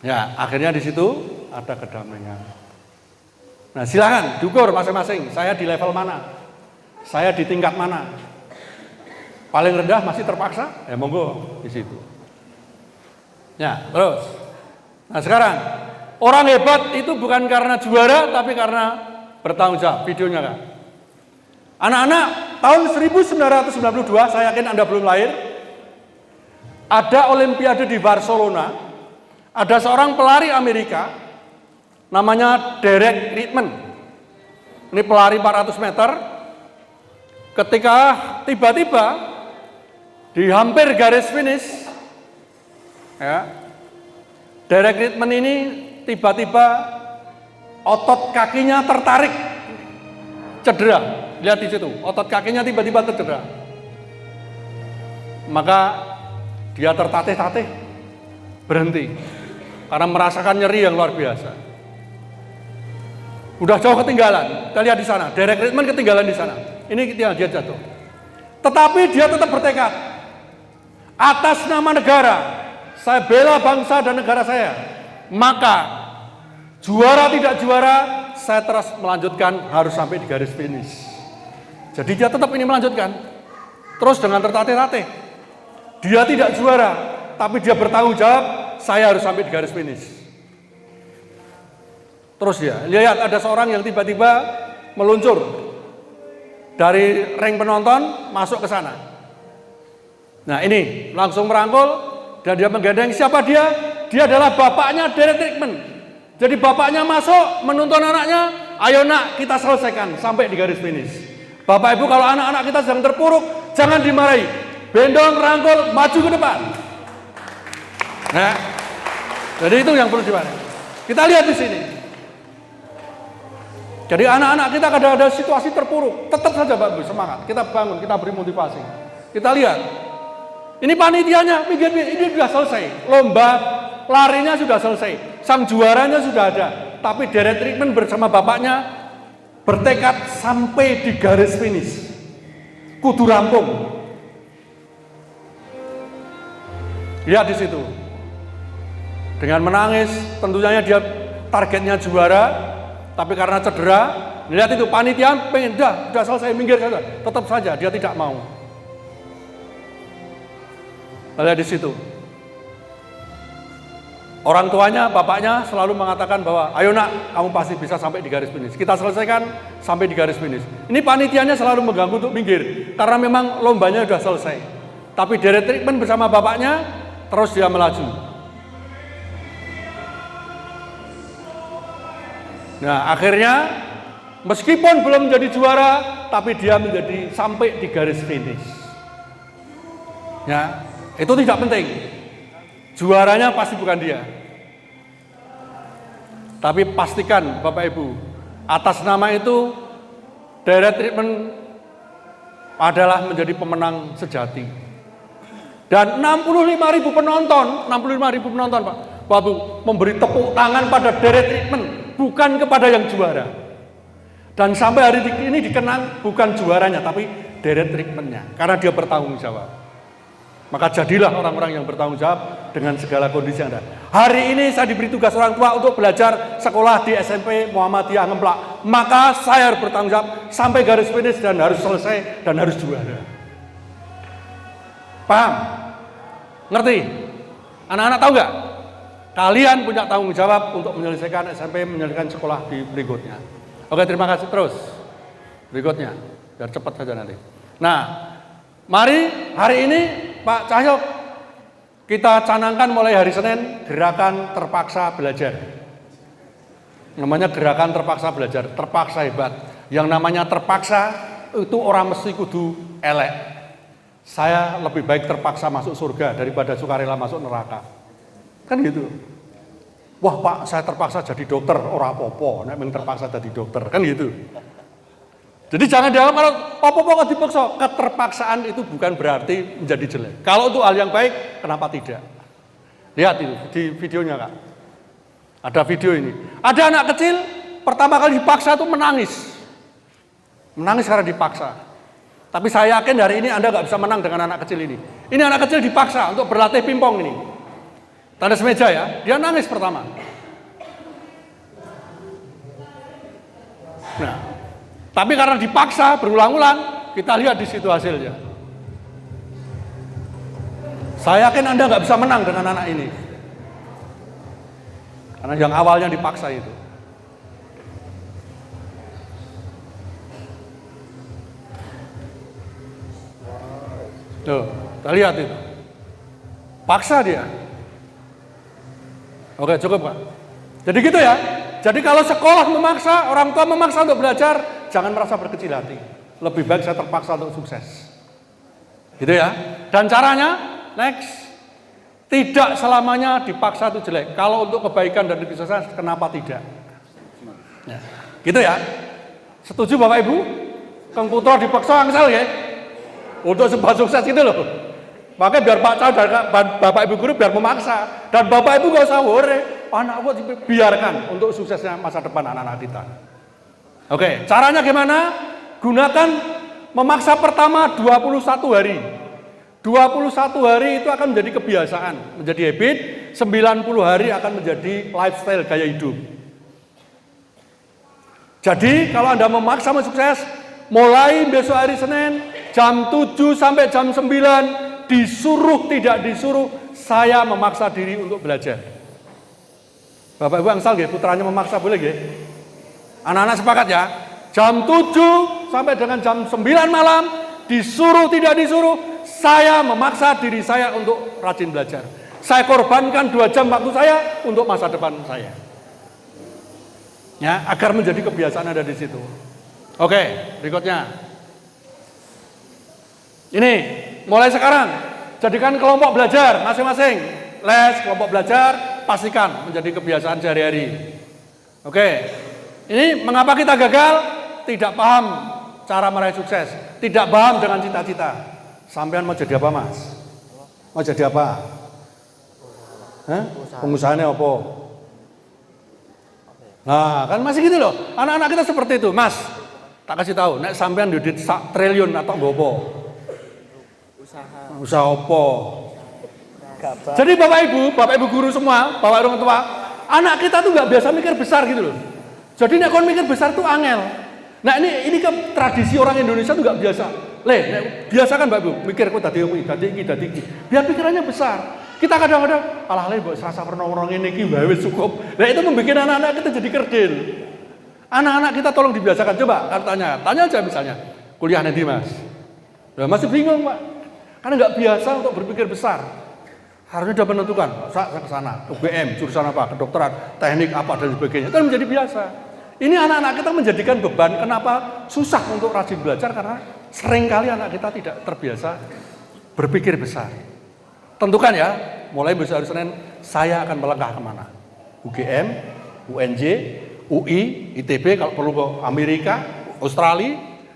Ya, akhirnya di situ ada kedamaian. Nah, silakan diukur masing-masing. Saya di level mana? Saya di tingkat mana? Paling rendah masih terpaksa? Ya monggo di situ. Ya, terus. Nah, sekarang orang hebat itu bukan karena juara, tapi karena bertanggung jawab. Videonya kan. Anak-anak, tahun 1992, saya yakin Anda belum lahir. Ada Olimpiade di Barcelona. Ada seorang pelari Amerika. namanya direct treatment. Ini pelari 400 meter. Ketika tiba-tiba di hampir garis finish, ya, direct treatment ini tiba-tiba otot kakinya tertarik, cedera. Lihat di situ, otot kakinya tiba-tiba tercedera. Maka dia tertatih-tatih, berhenti karena merasakan nyeri yang luar biasa. Udah jauh ketinggalan. Kita lihat di sana, direct treatment ketinggalan di sana. Ini dia jatuh. Tetapi dia tetap bertekad. Atas nama negara, saya bela bangsa dan negara saya. Maka juara tidak juara, saya terus melanjutkan harus sampai di garis finish. Jadi dia tetap ini melanjutkan. Terus dengan tertatih-tatih. Dia tidak juara, tapi dia bertanggung jawab, saya harus sampai di garis finish. Terus ya, lihat ada seorang yang tiba-tiba meluncur dari ring penonton masuk ke sana. Nah ini langsung merangkul dan dia menggandeng. Siapa dia? Dia adalah bapaknya direct treatment. Jadi bapaknya masuk menuntun anaknya, ayo nak kita selesaikan sampai di garis finish. Bapak ibu kalau anak-anak kita sedang terpuruk, jangan dimarahi. Bendong, rangkul, maju ke depan. Nah, jadi itu yang perlu dimarahi. Kita lihat di sini. Jadi anak-anak kita kadang ada situasi terpuruk, tetap saja Bapak Ibu semangat. Kita bangun, kita beri motivasi. Kita lihat. Ini panitianya, ini sudah selesai. Lomba larinya sudah selesai. Sang juaranya sudah ada. Tapi direct treatment bersama bapaknya bertekad sampai di garis finish. Kudu rampung. Lihat di situ. Dengan menangis, tentunya dia targetnya juara. Tapi karena cedera, lihat itu panitia pengen udah selesai, minggir saja. Tetap saja dia tidak mau. Lihat di situ. Orang tuanya, bapaknya selalu mengatakan bahwa, ayo nak, kamu pasti bisa sampai di garis finish. Kita selesaikan sampai di garis finish. Ini panitianya selalu mengganggu untuk minggir, karena memang lombanya sudah selesai. Tapi direct treatment bersama bapaknya, terus dia melaju. Nah akhirnya meskipun belum menjadi juara, tapi dia menjadi sampai di garis finish. Ya, itu tidak penting. Juaranya pasti bukan dia. Tapi pastikan Bapak Ibu, atas nama itu direct treatment adalah menjadi pemenang sejati. Dan 65.000 penonton Pak, Bapak Ibu memberi tepuk tangan pada direct treatment. Bukan kepada yang juara. Dan sampai hari ini dikenang bukan juaranya, tapi direct treatment-nya. Karena dia bertanggung jawab. Maka jadilah orang-orang yang bertanggung jawab dengan segala kondisi yang ada. Hari ini saya diberi tugas orang tua untuk belajar sekolah di SMP Muhammadiyah Ngemplak. Maka saya harus bertanggung jawab sampai garis finish dan harus selesai dan harus juara. Paham? Ngerti? Anak-anak tahu nggak? Kalian punya tanggung jawab untuk menyelesaikan SMP, menyelesaikan sekolah di berikutnya. Oke, terima kasih. Terus berikutnya, biar cepat saja nanti. Nah, mari hari ini Pak Cahyo kita canangkan mulai hari Senin gerakan terpaksa belajar. Namanya gerakan terpaksa belajar, terpaksa hebat. Yang namanya terpaksa itu orang mesti kudu elek. Saya lebih baik terpaksa masuk surga daripada sukarela masuk neraka. Kan gitu. Wah Pak, saya terpaksa jadi dokter, ora apa-apa, nek terpaksa jadi dokter, kan gitu. Jadi jangan dianggap kalau apa-apa kok dipaksa. Keterpaksaan itu bukan berarti menjadi jelek. Kalau untuk hal yang baik, kenapa tidak? Lihat itu di videonya Kak. Ada video ini. Ada anak kecil pertama kali dipaksa itu menangis. Menangis karena dipaksa. Tapi saya yakin hari ini Anda nggak bisa menang dengan anak kecil ini. Ini anak kecil dipaksa untuk berlatih pingpong ini. Tanda semeja ya, dia nangis pertama. Nah, tapi karena dipaksa berulang-ulang, kita lihat di situ hasilnya. Saya yakin Anda nggak bisa menang dengan anak ini. Karena yang awalnya dipaksa itu. Tuh, kita lihat itu. Paksa dia. Oke, cukup Pak. Jadi gitu ya. Jadi kalau sekolah memaksa, orang tua memaksa untuk belajar, jangan merasa berkecil hati. Lebih baik saya terpaksa untuk sukses. Gitu ya. Dan caranya, next, tidak selamanya dipaksa itu jelek. Kalau untuk kebaikan dan kesuksesan, kenapa tidak? Ya. Gitu ya. Setuju Bapak Ibu? Kang Putra dipaksa angsal ya? Untuk sebuah sukses gitu loh. Makanya biar Pak Cao dan Bapak Ibu guru biar memaksa. Dan Bapak Ibu gak usah worry. Anak biarkan untuk suksesnya masa depan anak-anak kita. Oke, caranya gimana? Gunakan memaksa pertama 21 hari. 21 hari itu akan menjadi kebiasaan, menjadi habit. 90 hari akan menjadi lifestyle, gaya hidup. Jadi kalau Anda memaksa mau sukses, mulai besok hari Senin, jam 7 sampai jam 9, disuruh tidak disuruh, saya memaksa diri untuk belajar. Bapak Ibu angsal nggih, putranya memaksa boleh nggih? Anak-anak sepakat ya? Jam 7 sampai dengan jam 9 malam, disuruh tidak disuruh, saya memaksa diri saya untuk rajin belajar. Saya korbankan 2 jam waktu saya untuk masa depan saya. Ya, agar menjadi kebiasaan ada di situ. Oke, berikutnya. Ini, mulai sekarang, jadikan kelompok belajar masing-masing. Les, kelompok belajar, pastikan menjadi kebiasaan sehari-hari. Oke, ini mengapa kita gagal? Tidak paham cara meraih sukses. Tidak paham dengan cita-cita. Sampean mau jadi apa, Mas? Mau jadi apa? Hah? Pengusahanya apa? Nah, kan masih gitu loh. Anak-anak kita seperti itu, Mas. Tak kasih tahu, nek sampean duit 1 triliun atau ngopo? Usaha apa? Jadi Bapak Ibu guru semua, Bapak orang tua, anak kita tuh nggak biasa mikir besar gitu loh. Jadi nek kon mikir besar tuh angel. Nah ini kan tradisi orang Indonesia tuh nggak biasa. Biasa kan Bapak Ibu, mikir kok tadi iki. Biar pikirannya besar. Kita kadang-kadang alah mbok serasa pernah ini iki wae wis cukup. Nah itu membuat anak-anak kita jadi kerdil. Anak-anak kita tolong dibiasakan. Coba tanya aja misalnya, kuliah nanti Mas. Nah, masih bingung Pak. Karena nggak biasa untuk berpikir besar. Harusnya sudah menentukan, saya ke sana, UGM, jurusan apa, kedokteran, teknik apa dan sebagainya. Itu menjadi biasa. Ini anak-anak kita menjadikan beban. Kenapa susah untuk rajin belajar? Karena seringkali anak kita tidak terbiasa berpikir besar. Tentukan ya, mulai besok hari Senin, saya akan melangkah kemana? UGM, UNJ, UI, ITB, kalau perlu ke Amerika, Australia,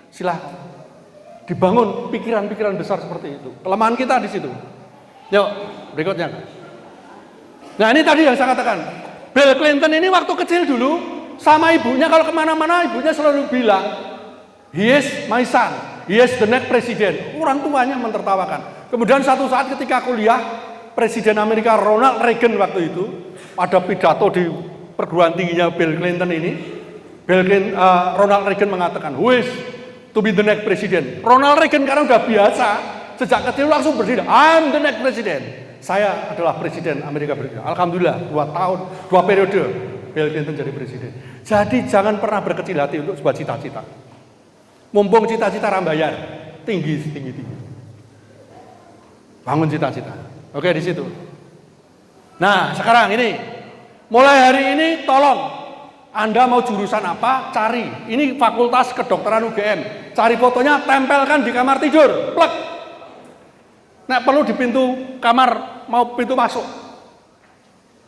silahkan. Dibangun pikiran-pikiran besar seperti itu. Kelemahan kita di situ. Yuk, berikutnya. Nah ini tadi yang saya katakan. Bill Clinton ini waktu kecil dulu, sama ibunya kalau kemana-mana, ibunya selalu bilang, he is my son, he is the next president. Orang tuanya mentertawakan. Kemudian satu saat ketika kuliah, Presiden Amerika Ronald Reagan waktu itu, ada pidato di perguruan tingginya Bill Clinton ini, Ronald Reagan mengatakan, who is to be the next president? Ronald Reagan karena udah biasa, sejak kecil langsung berdiri, I'm the next president. Saya adalah presiden Amerika Serikat. Alhamdulillah, 2 periode Bill Clinton jadi presiden. Jadi jangan pernah berkecil hati untuk sebuah cita-cita. Mumpung cita-cita rambayar, tinggi. Bangun cita-cita. Oke, di situ. Nah, sekarang ini, mulai hari ini tolong Anda mau jurusan apa, cari. Ini fakultas kedokteran UGM. Cari fotonya, tempelkan di kamar tidur. Plek. Nah, perlu di pintu kamar, mau pintu masuk.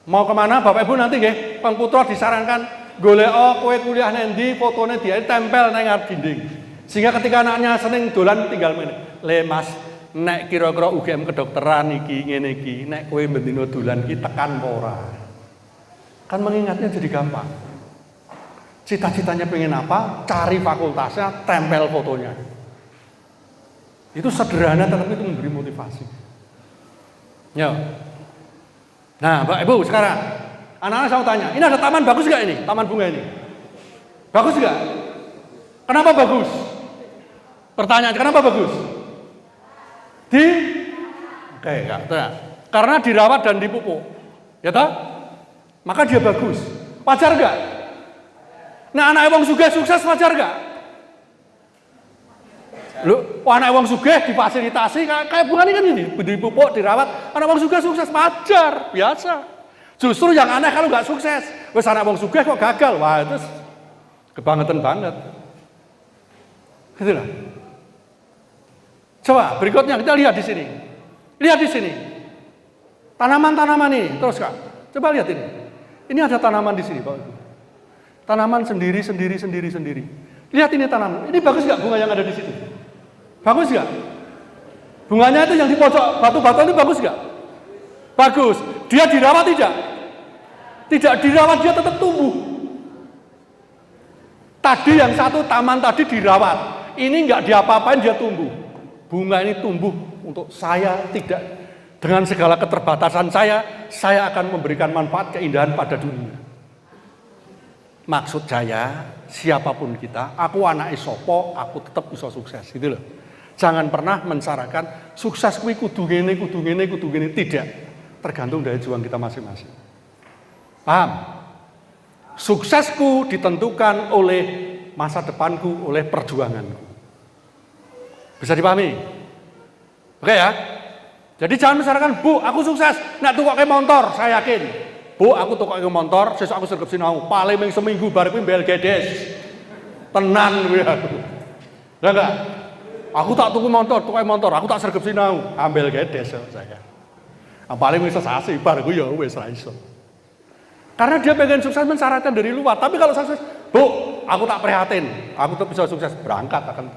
Mau kemana, Bapak Ibu nanti nggih, Kang Putra disarankan golek kowe kuliah nendi, fotone dia tempel nang ngarep dinding. Sehingga ketika anaknya seneng dolan tinggal meneh. Le Mas, nek kira-kira UGM kedokteran iki ngene iki, nek kowe bendino dolan iki tekan apa ora? Kan mengingatnya jadi gampang. Cita-citanya pengen apa? Cari fakultasnya, tempel fotonya. Itu sederhana tetapi itu memberi motivasi. Ya. Nah, Mbak Ibu sekarang, anak-anak saya mau tanya, ini ada taman bagus nggak ini? Taman bunga ini? Bagus nggak? Kenapa bagus? Pertanyaan, kenapa bagus? Oke, enggak. Karena dirawat dan dipupuk. Ya toh? Maka dia bagus. Wajar enggak? Nah, anak wong sugih sukses wajar enggak? Lho, anak wong sugih difasilitasi kayak bunga ini kan ini, dipupuk, dirawat. Anak wong sugih sukses wajar, biasa. Justru yang aneh kalau enggak sukses. wis anak wong sugih kok gagal. Wah, itu kebangetan banget. Gitu lah. Coba berikutnya kita lihat di sini. Lihat di sini. Tanaman-tanaman ini, terus Kak. Coba lihat ini. Ini ada tanaman di sini, Bapak Ibu. Tanaman sendiri. Lihat ini tanaman. Ini bagus nggak bunga yang ada di situ? Bagus nggak? Bunganya itu yang di pojok batu-batu ini bagus nggak? Bagus. Dia dirawat tidak? Tidak dirawat, dia tetap tumbuh. Tadi yang satu taman tadi dirawat. Ini nggak diapa-apain, dia tumbuh. Bunga ini tumbuh untuk saya tidak. Dengan segala keterbatasan saya akan memberikan manfaat keindahan pada dunia. Maksud saya, siapapun kita, aku anak isopo, aku tetap bisa sukses, gitu loh. Jangan pernah mensyaratkan sukses kuwi kudu ngene, tidak. Tergantung dari juang kita masing-masing. Paham? Suksesku ditentukan oleh masa depanku, oleh perjuanganku. Bisa dipahami? Oke ya? Jadi jangan mensyaratkan, Bu, aku sukses, nak tukoke motor, saya yakin. Bu, aku tukoke motor, sesuk aku sergap sinau, paling ming seminggu bar kuwi mbel gedes. Tenan kuwi aku. Lah enggak? Aku tak tuku motor, aku tak sergap sinau, ambil gedes saya. Paling wis sesasi bar ku ya wis ra iso. Karena dia pengen sukses mensyaratkan dari luar, tapi kalau sukses, Bu, aku tak prihatin, aku tetap bisa sukses, berangkat akan.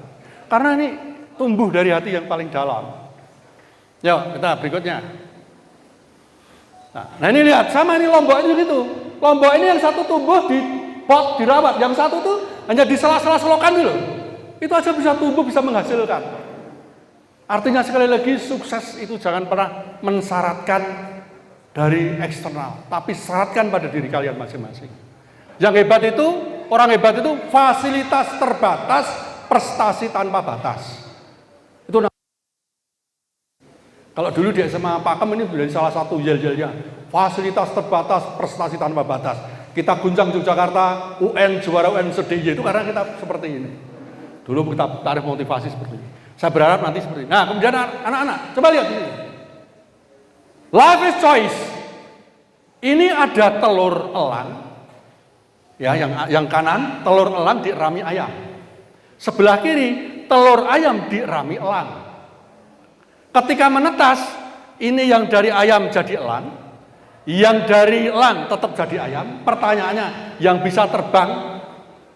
Karena ini tumbuh dari hati yang paling dalam. Yuk, kita berikutnya. Nah ini lihat, sama ini lombok ini gitu. Lombok ini yang satu tumbuh di pot, dirawat. Yang satu tuh hanya di sela-sela selokan dulu. Itu aja bisa tumbuh, bisa menghasilkan. Artinya sekali lagi, sukses itu jangan pernah mensyaratkan dari eksternal. Tapi syaratkan pada diri kalian masing-masing. Yang hebat itu, orang hebat itu fasilitas terbatas, prestasi tanpa batas. Itu kalau dulu di SMA Pakem ini menjadi salah satu yel-yelnya. Fasilitas terbatas, prestasi tanpa batas. Kita guncang Yogyakarta, UN, juara UN sedih itu karena kita seperti ini. Dulu kita tarik motivasi seperti ini. Saya berharap nanti seperti ini. Nah, kemudian anak-anak, coba lihat ini. Life is choice. Ini ada telur elang. Ya, yang kanan telur elang dirami ayam. Sebelah kiri telur ayam dirami elang. Ketika menetas, ini yang dari ayam jadi elang, yang dari elang tetap jadi ayam. Pertanyaannya, yang bisa terbang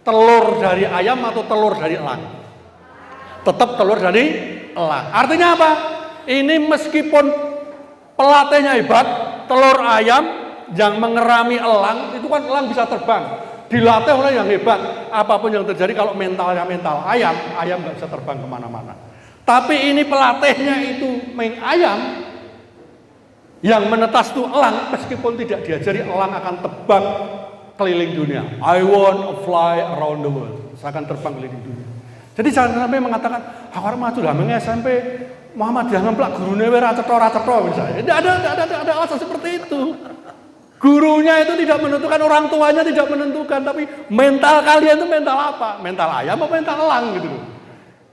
telur dari ayam atau telur dari elang? Tetap telur dari elang. Artinya apa? Ini meskipun pelatihnya hebat, telur ayam yang mengerami elang, itu kan elang bisa terbang. Dilatih oleh yang hebat. Apapun yang terjadi, kalau mentalnya mental ayam nggak bisa terbang kemana-mana. Tapi ini pelatihnya itu main ayam, yang menetas itu elang, meskipun tidak diajari, elang akan terbang keliling dunia. I want to fly around the world. Saya akan terbang keliling dunia. Jadi jangan sampai mengatakan, aku maju lah mengen SMP Muhammad yang ngemplak gurune ora cetha misalnya. Tidak ada alasan seperti itu. Gurunya itu tidak menentukan, orang tuanya tidak menentukan, tapi mental kalian itu mental apa? Mental ayam atau mental elang gitu loh.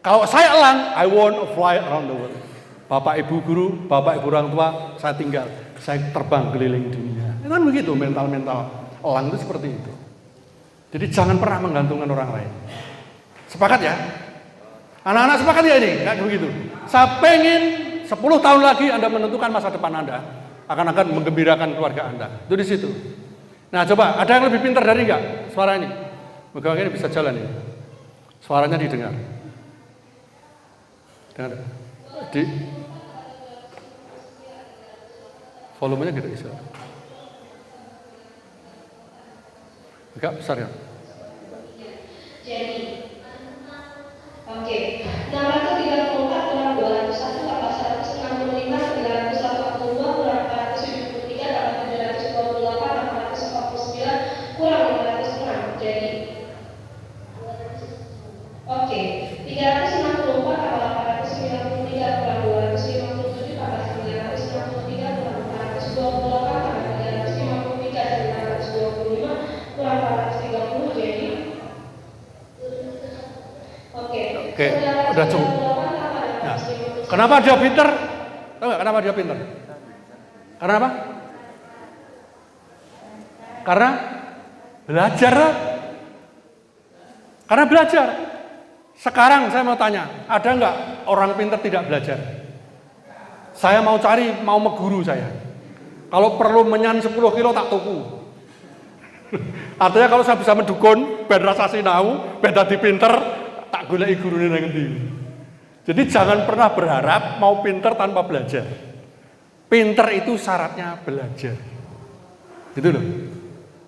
Kalau saya elang, I want to fly around the world. Bapak ibu guru, bapak ibu orang tua, saya tinggal. Saya terbang keliling dunia. Itu kan begitu, mental-mental elang itu seperti itu. Jadi jangan pernah menggantungkan orang lain. Sepakat ya? Anak-anak sepakat ya ini? Kayak begitu. Saya pengen 10 tahun lagi Anda menentukan masa depan Anda. Akan menggembirakan keluarga Anda. Itu di situ. Nah coba, ada yang lebih pintar dari enggak? Suara ini. Moga-moga ini bisa jalan ya. Suaranya didengar. Dengar, di volumenya gede bisa. Enggak besar ya. Jadi, oke. 634 kurang 201 tambah 165 942 kurang 473 tambah 728 tambah 449 kurang 506. Jadi, oke. 364 tambah 893 kurang 257 tambah 963 kurang 428 tambah 353 dan 525 kurang 430 jadi Oke, udah cukup. Nah, kenapa dia pinter? Tahu nggak kenapa dia pinter? Karena apa? Karena Belajar. Karena belajar. Sekarang saya mau tanya, ada nggak orang pintar tidak belajar? Saya mau cari, mau meguru saya. Kalau perlu menyan 10 kilo tak tuku. Artinya kalau saya bisa mendukun, ben rasa sinau, ben dadi pinter, tak goleki gurune nang endi. Jadi jangan pernah berharap mau pinter tanpa belajar. Pinter itu syaratnya belajar. Gitu loh.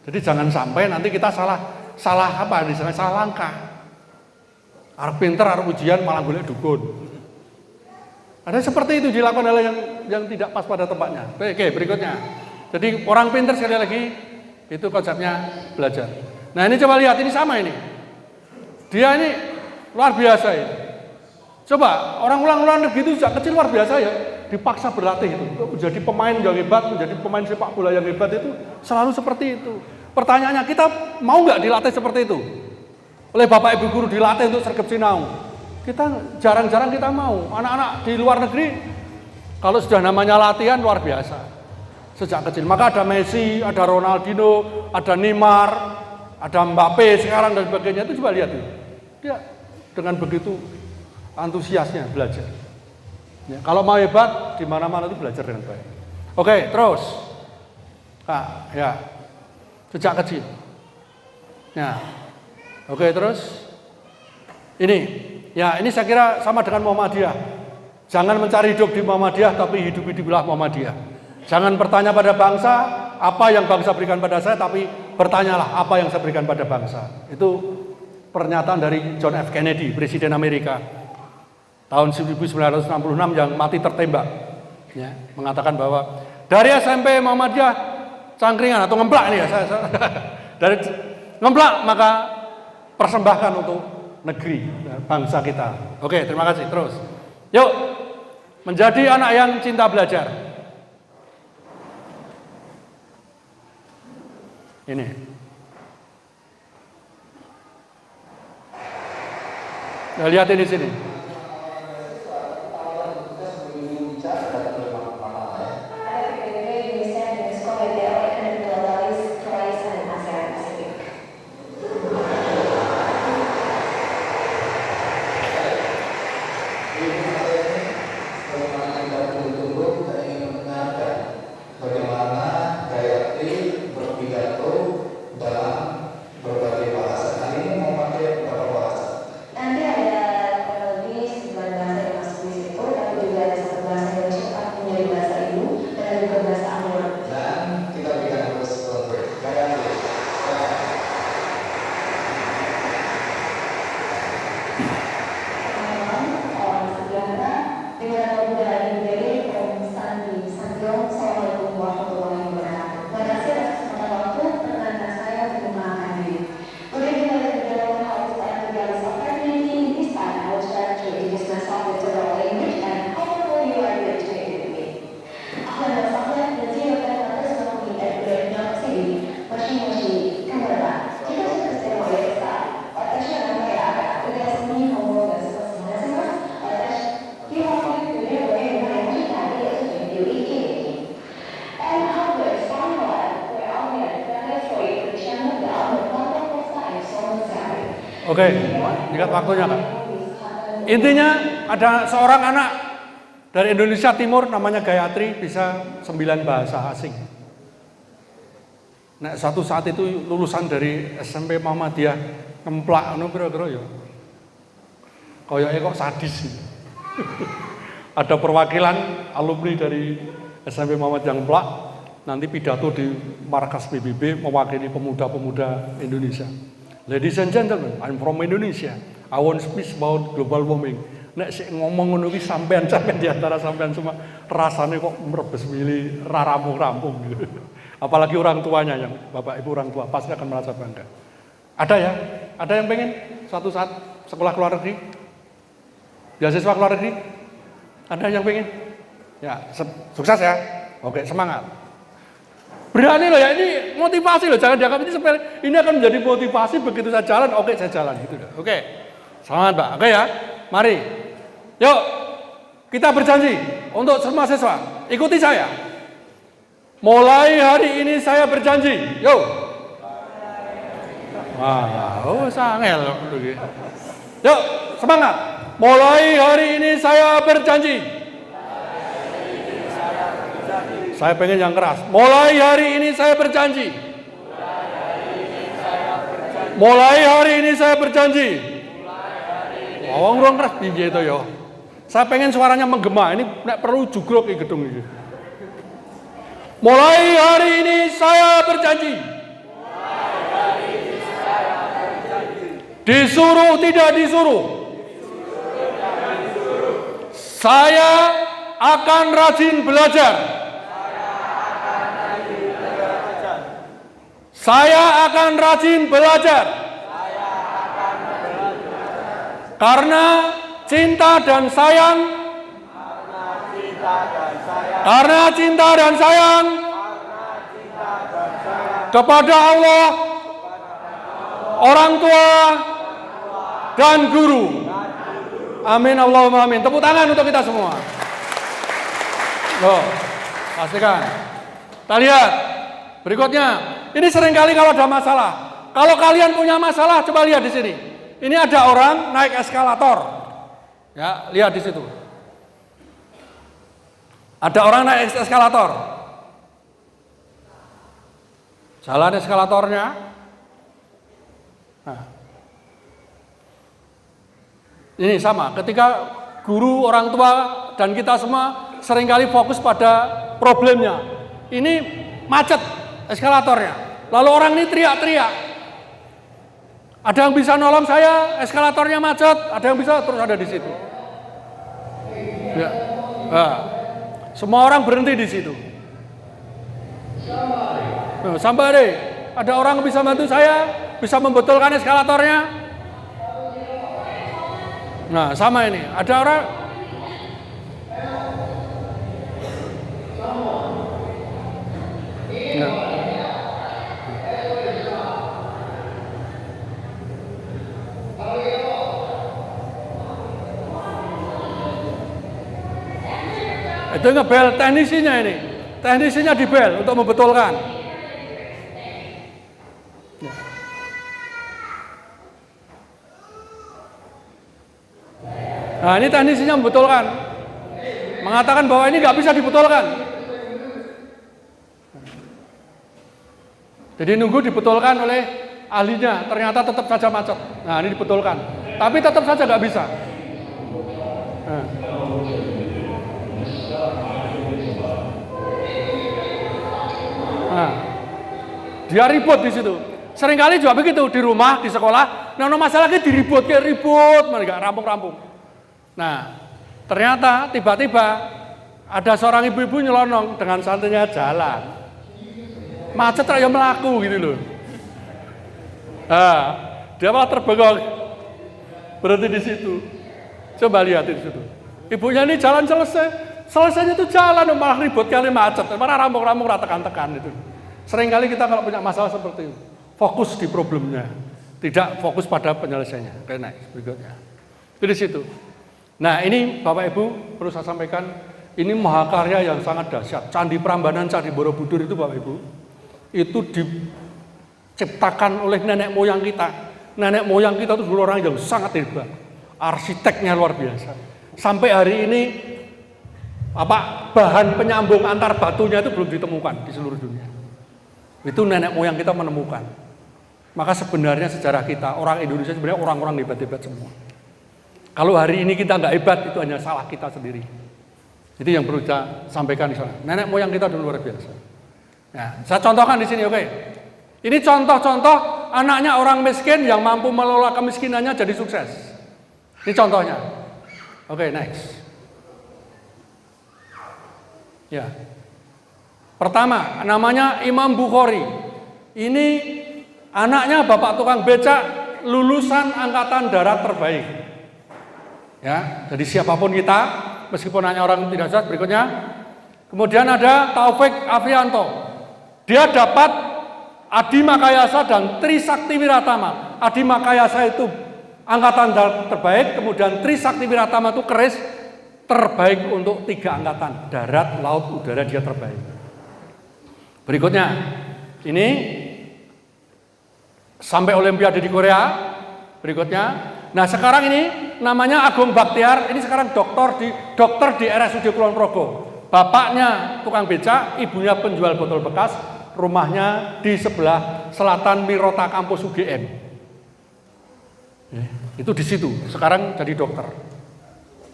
Jadi jangan sampai nanti kita salah apa? Salah langkah. Arep pinter, arep ujian malah golek dukun. Ada seperti itu dilakukan hal yang tidak pas pada tempatnya. Oke, berikutnya. Jadi orang pinter sekali lagi itu konsepnya belajar. Nah ini coba lihat, ini sama ini. Dia ini luar biasa ini. Coba orang luar negeri itu sejak kecil luar biasa ya. Dipaksa berlatih itu. Menjadi pemain yang hebat, menjadi pemain sepak bola yang hebat itu selalu seperti itu. Pertanyaannya, kita mau nggak dilatih seperti itu? Oleh bapak ibu guru dilatih untuk sergap sinau. Kita jarang-jarang kita mau. Anak-anak di luar negeri kalau sudah namanya latihan luar biasa sejak kecil. Maka ada Messi, ada Ronaldinho, ada Neymar, ada Mbappe sekarang dan sebagainya. Itu coba lihat tuh. Dia dengan begitu antusiasnya belajar. Ya, kalau mau hebat di mana-mana itu belajar dengan baik. Oke, terus. Nah, ya. Sejak kecil. Ya. Oke, terus. Ini. Ya, ini saya kira sama dengan Muhammadiyah. Jangan mencari hidup di Muhammadiyah, tapi hidup-hiduplah Muhammadiyah. Jangan bertanya pada bangsa, apa yang bangsa berikan pada saya, tapi bertanyalah apa yang saya berikan pada bangsa. Itu pernyataan dari John F. Kennedy, Presiden Amerika. Tahun 1966 yang mati tertembak. Ya, mengatakan bahwa dari SMP Muhammadiyah cangkringan atau ngemplak ini ya, dari ngemplak maka persembahkan untuk negeri, bangsa kita. Oke, terima kasih. Terus, yuk menjadi anak yang cinta belajar. Ini. Nah, lihat ini sini. Oke, ingat waktunya Kak. Intinya ada seorang anak dari Indonesia Timur namanya Gayatri, bisa 9 bahasa asing. Nah, satu saat itu lulusan dari SMP Muhammadiyah nemplak anu kira-kira ya. Koyoke kok sadis sih. Ada perwakilan alumni dari SMP Muhammadiyah nemplak, nanti pidato di markas PBB mewakili pemuda-pemuda Indonesia. Ladies and gentlemen, I'm from Indonesia. I want to speak about global warming. Nek sik ngomong ngono ki sampean di antara sampean semua rasane kok merebes mili rampung-rampung gitu. Apalagi orang tuanya yang Bapak Ibu orang tua pasti akan merasa bangga. Ada ya? Ada yang pengen suatu saat sekolah luar negeri? Beasiswa luar negeri? Ada yang pengen? Ya, sukses ya. Oke, semangat. Berani loh ya, ini motivasi loh, jangan dianggap ini sepele. Ini akan menjadi motivasi begitu saya jalan, oke saya jalan gitu loh. Oke. Semangat Pak. Oke ya. Mari. Yuk. Kita berjanji untuk semua siswa, ikuti saya. Mulai hari ini saya berjanji. Yuk. Wah, oh sangel kok gitu. Yuk, semangat. Mulai hari ini saya berjanji. Saya pengen yang keras. Mulai hari ini saya berjanji. Mulai hari ini saya berjanji. Wong rong keras piye to ya. Saya pengen suaranya menggema. Ini nek perlu jugruk iki gedung iki. Mulai hari ini saya berjanji. Disuruh tidak disuruh. Saya akan rajin belajar. Saya akan rajin belajar. Karena cinta dan sayang. Karena cinta dan sayang kepada Allah, orang tua, dan guru. Amin Allahumma amin. Tepuk tangan untuk kita semua. Loh, pastikan. Kita lihat berikutnya. Ini seringkali kalau ada masalah. Kalau kalian punya masalah, coba lihat di sini. Ini ada orang naik eskalator. Ya, lihat di situ. Ada orang naik eskalator. Jalan eskalatornya. Nah. Ini sama, ketika guru, orang tua, dan kita semua seringkali fokus pada problemnya. Ini macet eskalatornya. Lalu orang ini teriak-teriak. Ada yang bisa nolong saya, eskalatornya macet, ada yang bisa, terus ada di situ. Ya. Nah. Semua orang berhenti di situ. Nah, somebody, ada orang yang bisa bantu saya, bisa membetulkan eskalatornya. Nah, sama ini, ada orang. Nah. Itu ngebel teknisinya ini. Teknisinya dibel untuk membetulkan. Nah, ini teknisinya membetulkan. Mengatakan bahwa ini nggak bisa dibetulkan. Jadi nunggu dibetulkan oleh ahlinya. Ternyata tetap saja macet. Nah, ini dibetulkan. Tapi tetap saja nggak bisa. Nah. Nah, dia ribut di situ. Seringkali juga begitu di rumah, di sekolah. Nah, masalah lagi diribut, kayak ribut, mereka rampung-rampung. Nah, ternyata tiba-tiba ada seorang ibu-ibu nyelonong dengan santainya jalan. Macet raya melaku gitu loh. Nah, dia malah terbengong, berhenti di situ. Coba lihat di situ. Ibunya ini jalan selesainya itu jalan, malah ribut kali macet, malah rampung-rampung tekan-tekan itu. Seringkali kita kalau punya masalah seperti itu, fokus di problemnya, tidak fokus pada penyelesaiannya. Oke, next berikutnya. Itu di situ. Nah, ini Bapak Ibu perlu saya sampaikan, ini mahakarya yang sangat dahsyat. Candi Prambanan, Candi Borobudur itu Bapak Ibu, itu diciptakan oleh nenek moyang kita. Nenek moyang kita itu dulu orang yang sangat hebat, arsiteknya luar biasa. Sampai hari ini bahan penyambung antar batunya itu belum ditemukan di seluruh dunia. Itu nenek moyang kita menemukan. Maka sebenarnya sejarah kita, orang Indonesia sebenarnya orang-orang hebat-hebat semua. Kalau hari ini kita nggak hebat, itu hanya salah kita sendiri. Itu yang perlu saya sampaikan di sana. Nenek moyang kita dulu luar biasa. Nah, saya contohkan di sini, oke? Ini contoh-contoh anaknya orang miskin yang mampu mengelola kemiskinannya jadi sukses. Ini contohnya. Oke, next. Ya. Pertama, namanya Imam Bukhari. Ini anaknya bapak tukang becak, lulusan angkatan darat terbaik. Ya, jadi siapapun kita, meskipun hanya orang tidak jelas, berikutnya. Kemudian ada Taufik Afrianto. Dia dapat Adi Makayasa dan Trisakti Wiratama. Adi Makayasa itu angkatan darat terbaik, kemudian Trisakti Wiratama itu keris terbaik untuk 3 angkatan, darat, laut, udara, dia terbaik. Berikutnya, ini sampai Olimpiade di Korea berikutnya. Nah sekarang ini namanya Agung Baktiar, ini sekarang dokter di RSUD Kulon Progo. Bapaknya tukang becak, ibunya penjual botol bekas, rumahnya di sebelah selatan Mirota kampus UGM. Itu di situ, sekarang jadi dokter.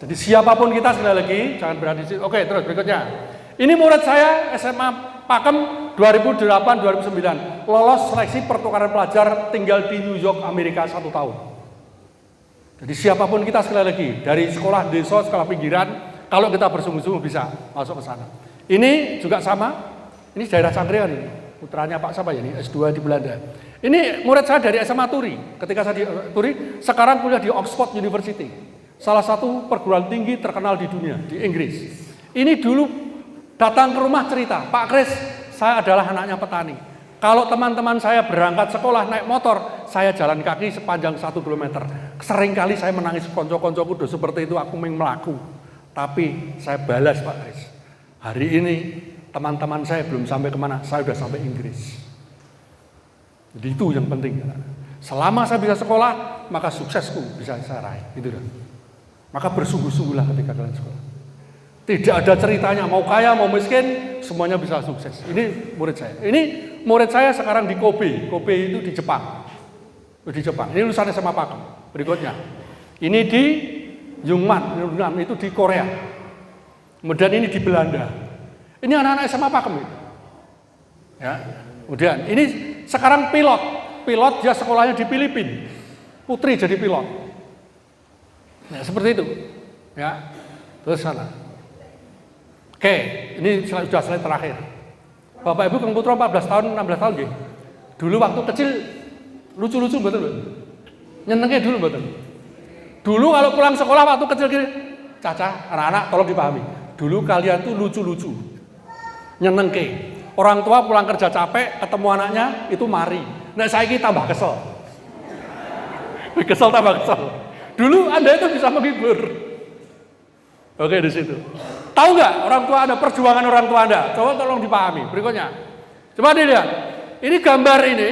Jadi siapapun kita sekali lagi, jangan berhenti. Oke, terus berikutnya. Ini murid saya SMA Pakem 2008-2009, lolos seleksi pertukaran pelajar, tinggal di New York, Amerika 1 tahun. Jadi siapapun kita sekali lagi, dari sekolah desa, sekolah pinggiran, kalau kita bersungguh-sungguh bisa masuk ke sana. Ini juga sama, ini daerah Cangkrian ini, putranya Pak siapa ya ini, S2 di Belanda. Ini murid saya dari SMA Turi, ketika saya di Turi, sekarang kuliah di Oxford University, salah satu perguruan tinggi terkenal di dunia, di Inggris. Ini dulu datang ke rumah cerita, Pak Kris, saya adalah anaknya petani. Kalau teman-teman saya berangkat sekolah naik motor, saya jalan kaki sepanjang 1 km. Seringkali saya menangis, konco-koncoku udah seperti itu, aku melaku. Tapi saya balas Pak Kris. Hari ini teman-teman saya belum sampai kemana, saya sudah sampai Inggris. Jadi itu yang penting. Selama saya bisa sekolah, maka suksesku bisa saya raih. Gitu kan. Maka bersungguh-sungguhlah ketika kalian sekolah. Tidak ada ceritanya, mau kaya, mau miskin, semuanya bisa sukses. Ini murid saya. Ini murid saya sekarang di Kobe. Kobe itu di Jepang. Di Jepang. Ini lulusan SMA Pakem. Berikutnya. Ini di Yungman itu di Korea. Kemudian ini di Belanda. Ini anak-anak SMA Pakem itu. Ya. Kemudian ini sekarang pilot. Pilot dia sekolahnya di Filipina. Putri jadi pilot. Ya, seperti itu. Ya. Terus sana. Oke, ini sudah slide terakhir. Bapak Ibu Kang Putra 14 tahun, 16 tahun nggih. Dulu waktu kecil lucu-lucu betul. Nyenengnya dulu betul. Dulu kalau pulang sekolah waktu kecil gini, Caca, anak-anak tolong dipahami. Dulu kalian tuh lucu-lucu. Nyenengke. Orang tua pulang kerja capek, ketemu anaknya itu mari. Nah, saiki tambah kesel. Kesel tambah kesel. Dulu Anda itu bisa menghibur. Oke, di situ. Tahu nggak orang tua Anda, perjuangan orang tua Anda? Coba tolong dipahami. Berikutnya. Coba dilihat. Ini gambar ini,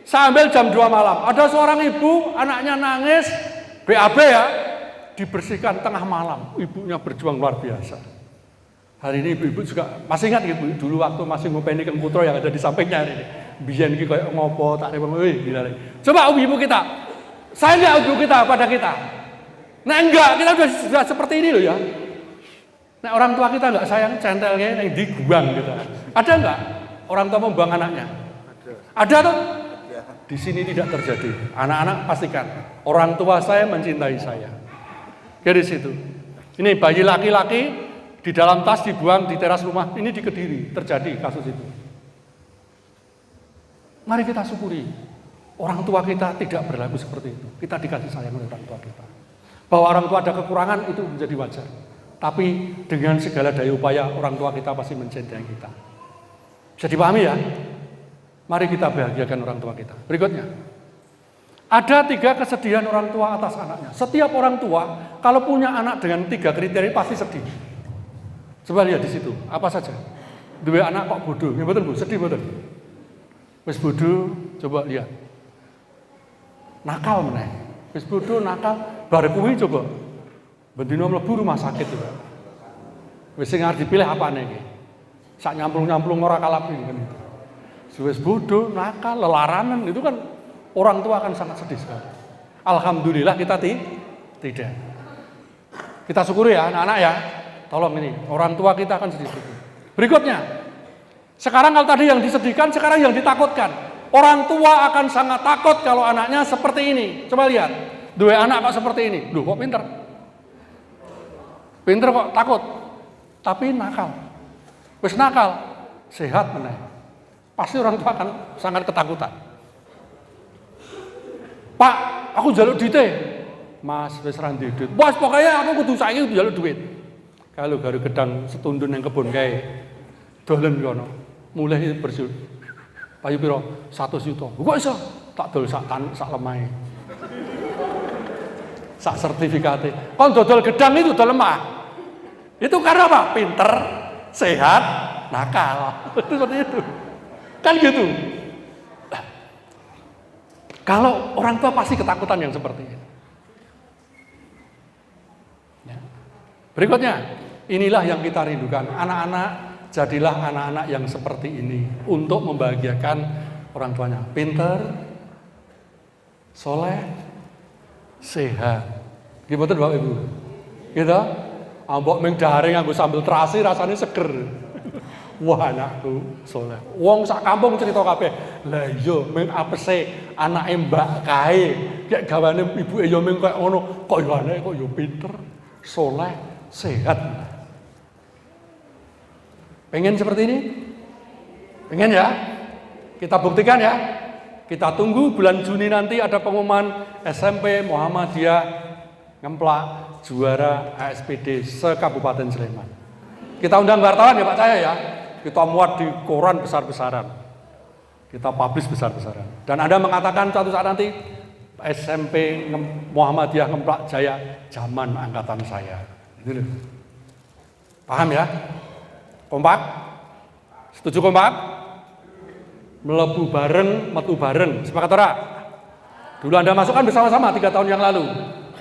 saya ambil jam 2 malam. Ada seorang ibu, anaknya nangis, BAB ya, dibersihkan tengah malam. Ibunya berjuang luar biasa. Hari ini ibu-ibu juga, masih ingat gitu, dulu waktu masih ngopeni Kang Putra yang ada di sampingnya ini. Biyen iki kayak ngopo, tak gila. Coba ibu kita, saya lihat ibu kita pada kita. Nah enggak, kita sudah seperti ini loh ya. Nah orang tua kita enggak sayang, centelnya yang dibuang gitu. Ada enggak orang tua membuang anaknya? Ada tuh? Di sini tidak terjadi. Anak-anak pastikan orang tua saya mencintai saya. Dari situ. Ini bayi laki-laki di dalam tas dibuang di teras rumah. Ini di Kediri terjadi kasus itu. Mari kita syukuri. Orang tua kita tidak berlaku seperti itu. Kita dikasih sayang oleh orang tua kita. Bahwa orang tua ada kekurangan itu menjadi wajar. Tapi dengan segala daya upaya orang tua kita pasti mencintai kita. Bisa dipahami ya? Mari kita bahagiakan orang tua kita. Berikutnya. Ada 3 kesedihan orang tua atas anaknya. Setiap orang tua kalau punya anak dengan 3 kriteria pasti sedih. Coba lihat di situ. Apa saja? Dua anak kok bodoh. Ya betul Bu, sedih betul. Wis bodoh, coba lihat. Nakal meneh. Wis bodoh, nakal, bar kuwi coba. Bendino mlebu rumah sakit juga. Wis sing arep dipilih apane iki? Sak nyamplung-nyamplung ora kalap iki kan. Wis bodoh, nakal, lelaranan itu kan orang tua akan sangat sedih sekali. Alhamdulillah kita tidak. Kita syukuri ya anak-anak ya. Tolong ini, orang tua kita akan sedih. Berikutnya. Sekarang kalau tadi yang disedihkan, sekarang yang ditakutkan. Orang tua akan sangat takut kalau anaknya seperti ini. Coba lihat. 2 anak kok seperti ini. Duh, kok pinter. Pinter kok takut. Tapi nakal. Wis nakal, sehat meneh. Pasti orang tua akan sangat ketakutan. Pak, aku njaluk duite. Mas, wis ra duit. Bos, pokoknya aku kudu saiki njaluk duit. Kalau garu gedang setundun yang kebun kae. Dolen kono. Mulai bersyukur. Payu piro? 100 juta. Kok iso? Tak dol sak lemahe. Sak sertifikate. Kon dodol gedang itu udah lemah. Itu karena apa? Pinter, sehat, nakal. Itu seperti itu. Kan gitu. Kalau orang tua pasti ketakutan yang seperti ini. Ya. Berikutnya, inilah yang kita rindukan. Anak-anak, jadilah anak-anak yang seperti ini untuk membahagiakan orang tuanya. Pinter, soleh, sehat. Gimana Bapak Ibu? Gitu? Ambok ming daring nganggo sambel terasi rasanya seger. Wah anakku soleh. Wong sak kampung cerita kabeh. Lah iya ming apese anake Mbak kae. Kayak gawane ibuke ya ming koyo ngono. Kok ya anake kok ya pinter, soleh, sehat. Pengen seperti ini? Pengen ya? Kita buktikan ya. Kita tunggu bulan Juni nanti ada pengumuman SMP Muhammadiyah Ngemplak juara ASPD se-Kabupaten Sleman. Kita undang wartawan ya Pak Cahya ya. Kita muat di koran besar-besaran. Kita publish besar-besaran. Dan Anda mengatakan suatu saat nanti SMP Muhammadiyah Ngemplak Jaya zaman angkatan saya. Itu loh. Paham ya? Kompak? Setuju kompak? Melebu bareng, metu bareng. Sepakat ora? Dulu Anda masukkan bersama-sama 3 tahun yang lalu.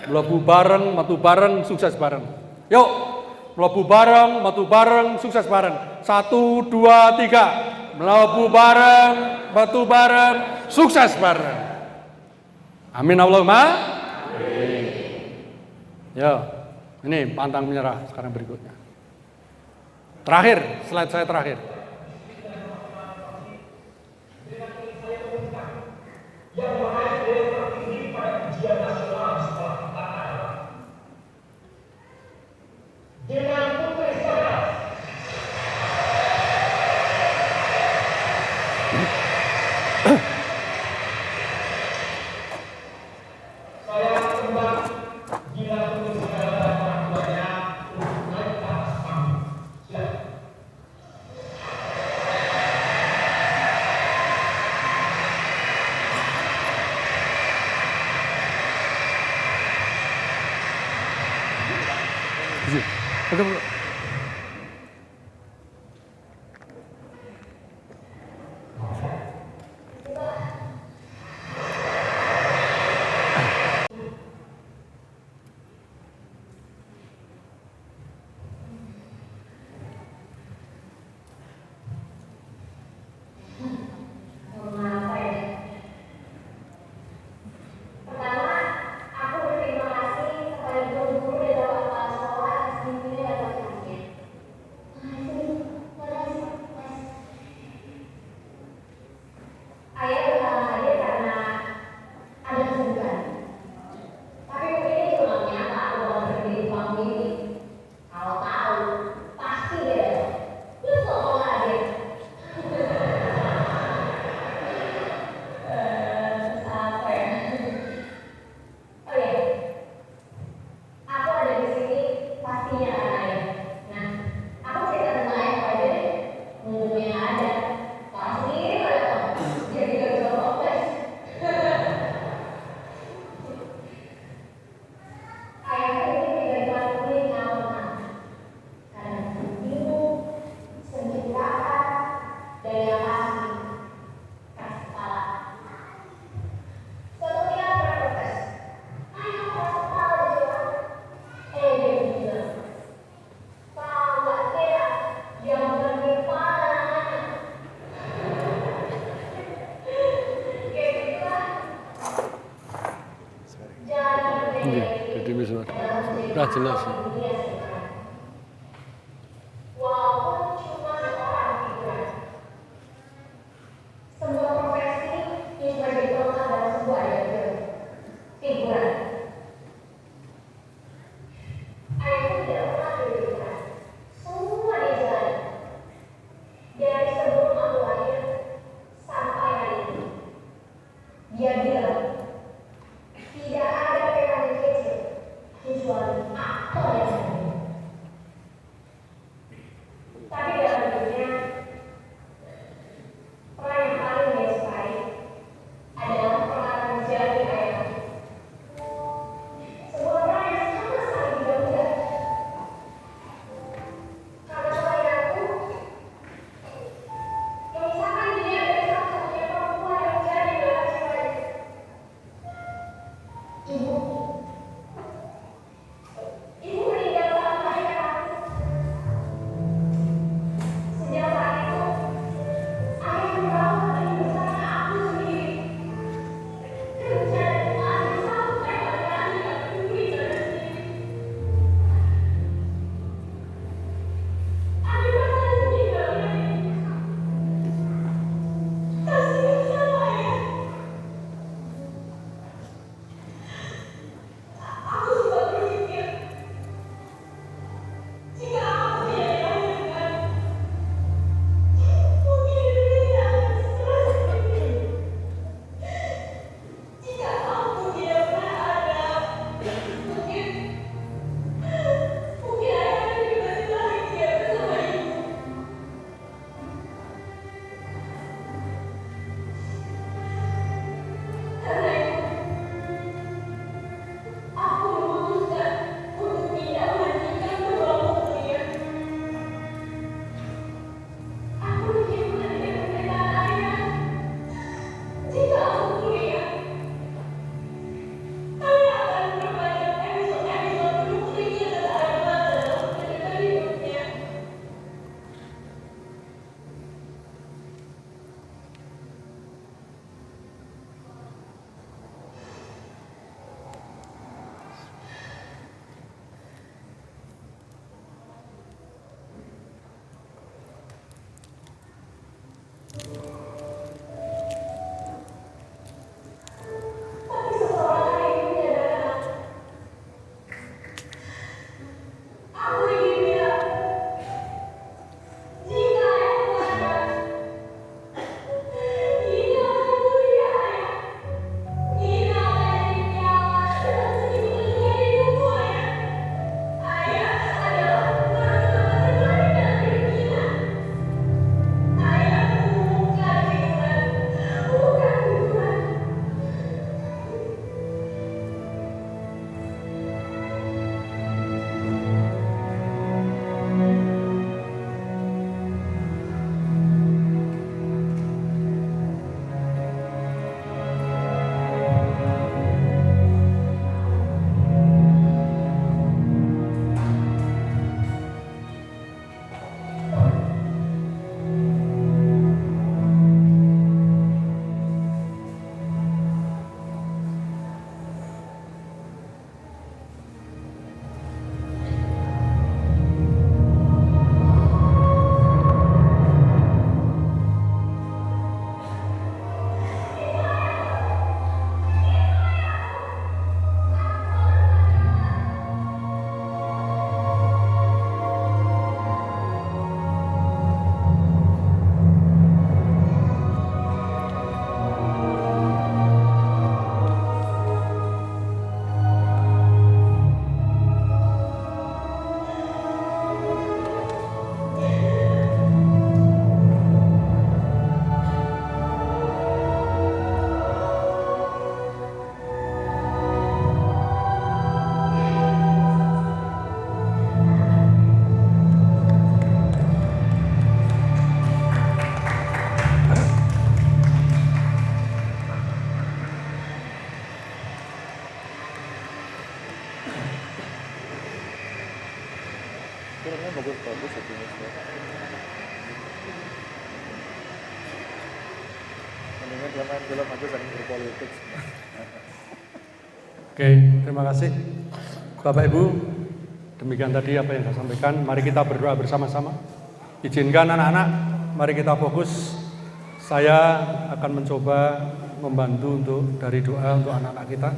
Melebu bareng, metu bareng, sukses bareng. Yuk, melebu bareng, metu bareng, sukses bareng. 1, 2, 3. Melebu bareng, metu bareng, sukses bareng. Amin Allahumma. Amin. Yo, ini pantang menyerah sekarang berikutnya. Terakhir, slide saya terakhir. Sudah jelas. Tidak ada peran kecil kecuali aktor yang main film aku sering berpolitik. Oke, terima kasih Bapak Ibu. Demikian tadi apa yang saya sampaikan. Mari kita berdoa bersama-sama. Izinkan anak-anak, mari kita fokus. Saya akan mencoba membantu untuk dari doa untuk anak-anak kita.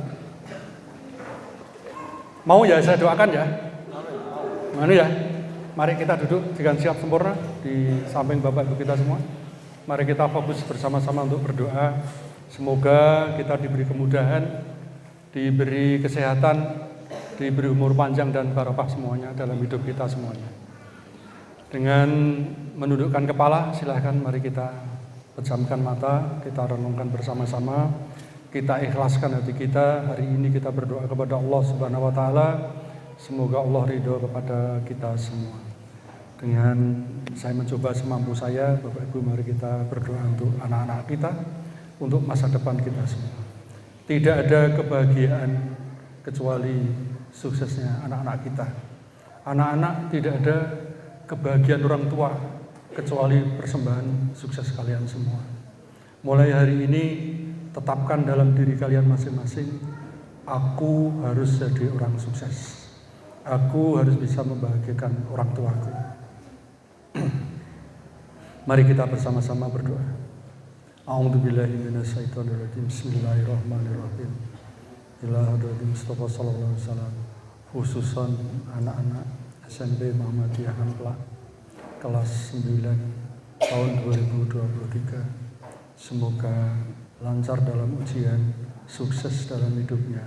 Mau ya saya doakan ya? Mau ya? Mari kita duduk dengan siap sempurna di samping Bapak Ibu kita semua. Mari kita fokus bersama-sama untuk berdoa. Semoga kita diberi kemudahan, diberi kesehatan, diberi umur panjang dan barokah semuanya dalam hidup kita semuanya. Dengan menundukkan kepala, silahkan mari kita pejamkan mata, kita renungkan bersama-sama, kita ikhlaskan hati kita. Hari ini kita berdoa kepada Allah Subhanahu wa taala. Semoga Allah ridho kepada kita semua. Dengan saya mencoba semampu saya, Bapak Ibu, mari kita berdoa untuk anak-anak kita, untuk masa depan kita semua. Tidak ada kebahagiaan kecuali suksesnya anak-anak kita. Anak-anak, tidak ada kebahagiaan orang tua kecuali persembahan sukses kalian semua. Mulai hari ini tetapkan dalam diri kalian masing-masing, aku harus jadi orang sukses. Aku harus bisa membahagiakan orang tuaku. Mari kita bersama-sama berdoa. A'udzubillahi minasyaitonirrajim. Bismillahirrahmanirrahim. Ila hadratin Mustafa sallallahu alaihi wasallam, khususan anak-anak SMP Muhammadiyah Ampla kelas 9 tahun 2023. Semoga lancar dalam ujian, sukses dalam hidupnya,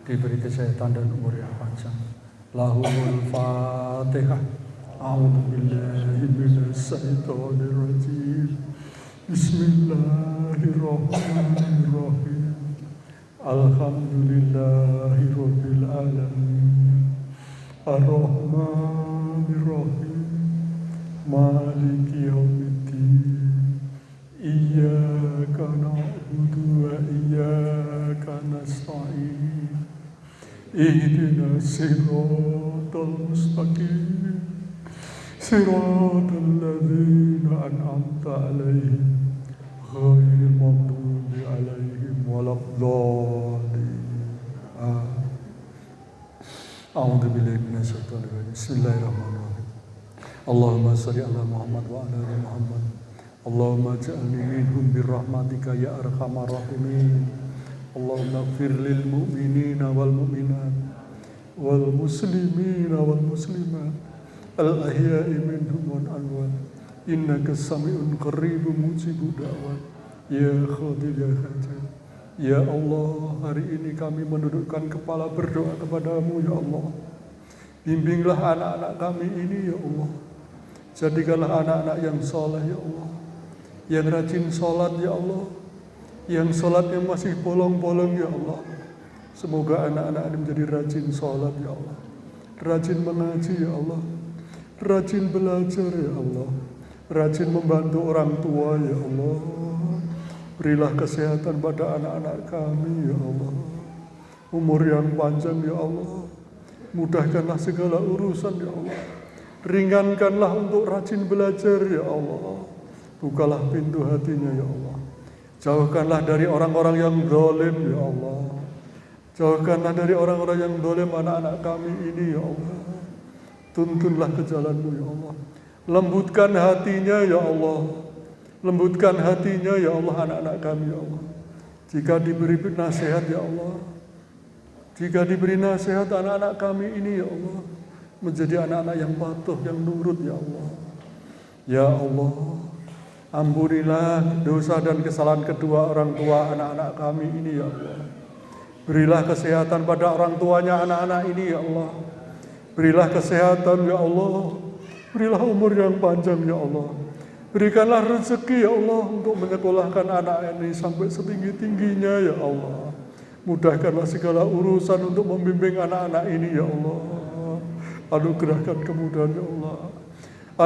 diberi kesehatan dan umur yang panjang. Lahumul Fatihah. A'udzubillahi minasyaitonirrajim. Bismillahirrahmanirrahim. Alhamdulillahi Rabbil Alamin. Ar-Rahmanir-Rahim. Maliki yaumiddin. Iyyaka na'budu wa iyyaka nasta'in. Ihdinas siratal mustaqim. Siratal ladzina an'amta 'alaihim ghairil maghdubi 'alaihim waladdallin. A'udzu billahi minasyaitonir rajim. Bismillahirrahmanirrahim. Allahumma shalli ala Muhammad wa ala ali Muhammad. Allahumma ij'alni minhum birrahmatika ya arhamar rahimin. Allahumma ighfir lil mu'minina wal mu'minat wal muslimina wal muslimat al ahya'i minhum wal amwat. Innaka sami'un qaribun mujibud da'wat. Ya Qadir ya Hajat. Ya Allah, hari ini kami menundukkan kepala berdoa kepadamu ya Allah. Bimbinglah anak-anak kami ini ya Allah. Jadikanlah anak-anak yang soleh ya Allah, yang rajin sholat ya Allah, yang sholatnya masih bolong-bolong ya Allah. Semoga anak-anak ini menjadi rajin sholat ya Allah, rajin mengaji ya Allah, rajin belajar ya Allah, rajin membantu orang tua ya Allah. Berilah kesehatan pada anak-anak kami ya Allah, umur yang panjang ya Allah. Mudahkanlah segala urusan ya Allah, ringankanlah untuk rajin belajar ya Allah. Bukalah pintu hatinya ya Allah. Jauhkanlah dari orang-orang yang zalim ya Allah. Jauhkanlah dari orang-orang yang zalim anak-anak kami ini ya Allah. Tuntunlah ke jalan-Mu ya Allah. Lembutkan hatinya ya Allah. Lembutkan hatinya ya Allah anak-anak kami ya Allah. Jika diberi nasihat ya Allah, jika diberi nasihat anak-anak kami ini ya Allah, menjadi anak-anak yang patuh, yang nurut ya Allah. Ya Allah, ampunilah dosa dan kesalahan kedua orang tua anak-anak kami ini ya Allah. Berilah kesehatan pada orang tuanya anak-anak ini ya Allah. Berilah kesehatan ya Allah. Berilah umur yang panjang ya Allah. Berikanlah rezeki ya Allah untuk menyekolahkan anak ini sampai setinggi-tingginya ya Allah. Mudahkanlah segala urusan untuk membimbing anak-anak ini ya Allah. Anugerahkan kemudahan ya Allah.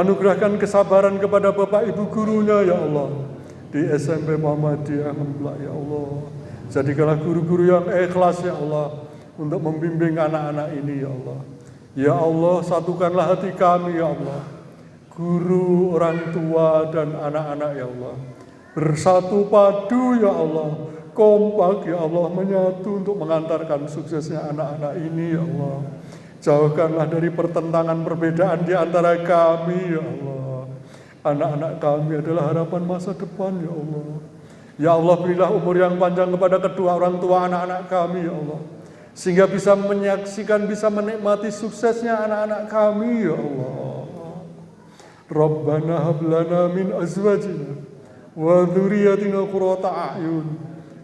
Anugerahkan kesabaran kepada Bapak Ibu gurunya ya Allah. Di SMP Muhammadiyah Ampla ya Allah. Jadikanlah guru-guru yang ikhlas ya Allah untuk membimbing anak-anak ini ya Allah. Ya Allah, satukanlah hati kami ya Allah. Guru, orang tua dan anak-anak ya Allah. bersatu padu ya Allah, kompak ya Allah, menyatu untuk mengantarkan suksesnya anak-anak ini ya Allah. Jauhkanlah dari pertentangan perbedaan di antara kami ya Allah. Anak-anak kami adalah harapan masa depan ya Allah. Ya Allah, berilah umur yang panjang kepada kedua orang tua anak-anak kami ya Allah, sehingga bisa menyaksikan, bisa menikmati suksesnya anak-anak kami ya Allah. Rabbana hab lana min azwajina wa dzurriyyatina qurrata a'yun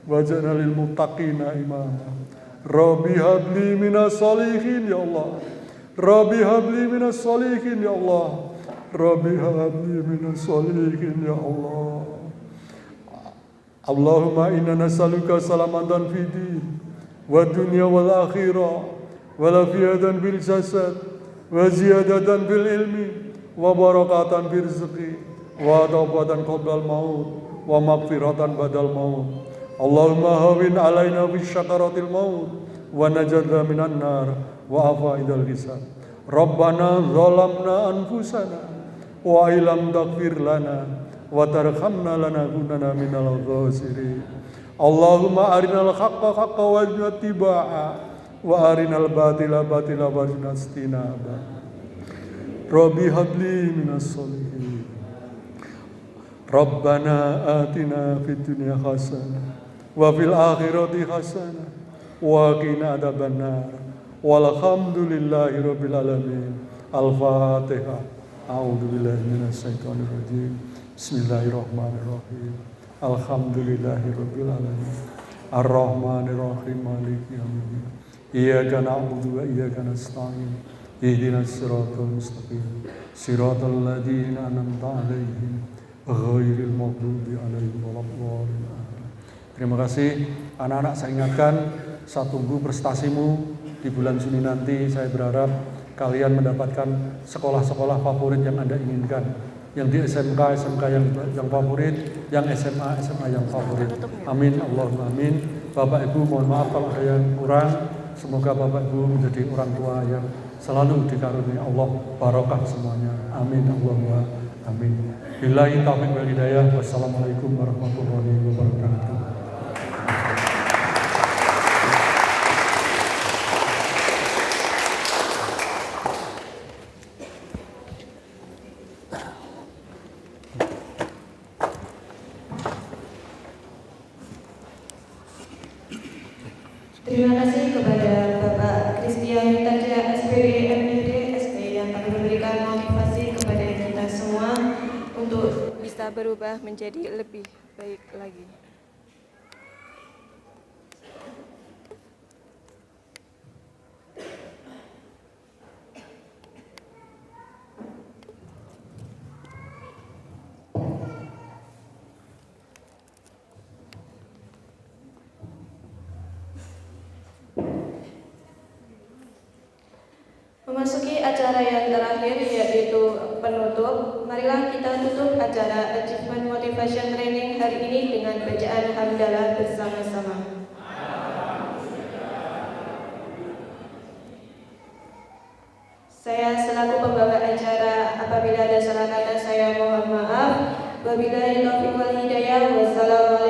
waj'alna lil muttaqina imama. Rabbi habli minas solihin ya Allah. Rabbi habli minas solihin ya Allah. Rabbi habli minas solihin ya Allah. Allahumma inna nas'aluka salamatan fid din wa dunya wal akhirah wa lafiyatan bil jasad wa ziyadatan bil ilmi wa barakatan fil rizqi wa taubatan qabla al maut wa maghfiratan badal maut. Allahumma hawin alaina fi syakaratil maut wa najatna minan nar wa afaidal hisab. Rabbana zalamna anfusana wa ilam taghfir lana wa tarhamna lanakunanna minal khasirin. Allahumma arinal haqqa haqqa warzuqna ittiba'a wa arinal batila batila warzuqna istinaba. Rabbi habli minas solihin. Rabbana atina fid dunya hasanah wa fil akhirati hasanah wa qina adzabannar. Walhamdulillahi rabbil alamin. Al-Fatihah. A'udzu billahi minasy syaithanir rajim. Bismillahirrahmanirrahim. Alhamdulillahirabbil alamin. Arrahmanir rahim maliki yaumiddin. Iyyaka na'budu wa iyyaka nasta'in. Ihdinas siratal mustaqim. Siratal ladzina an'amta 'alaihim ghairil maghdubi 'alaihim waladdallin. Terima kasih anak-anak, saya ingatkan, saya tunggu prestasimu di bulan Juni nanti. Saya berharap kalian mendapatkan sekolah-sekolah favorit yang Anda inginkan. Yang di SMK yang favorit, yang SMA yang favorit. Amin, Allahumma amin. Bapak Ibu, mohon maaf kalau ada yang kurang. Semoga Bapak Ibu menjadi orang tua yang selalu dikaruniai Allah barokah semuanya. Amin, Allahumma amin. Billahi taufiq wal hidayah. Wassalamualaikum warahmatullahi wabarakatuh. Terima kasih kepada Bapak Christian Taja SPD MND ST yang telah memberikan motivasi kepada kita semua untuk bisa berubah menjadi lebih baik lagi. Memasuki acara yang terakhir yaitu penutup, marilah kita tutup acara Achievement Motivation Training hari ini dengan bacaan hamdalah bersama-sama. Saya selaku pembawa acara, apabila ada salah kata saya mohon maaf. Wabillahi taufiq wal hidayah. Wassalamualaikum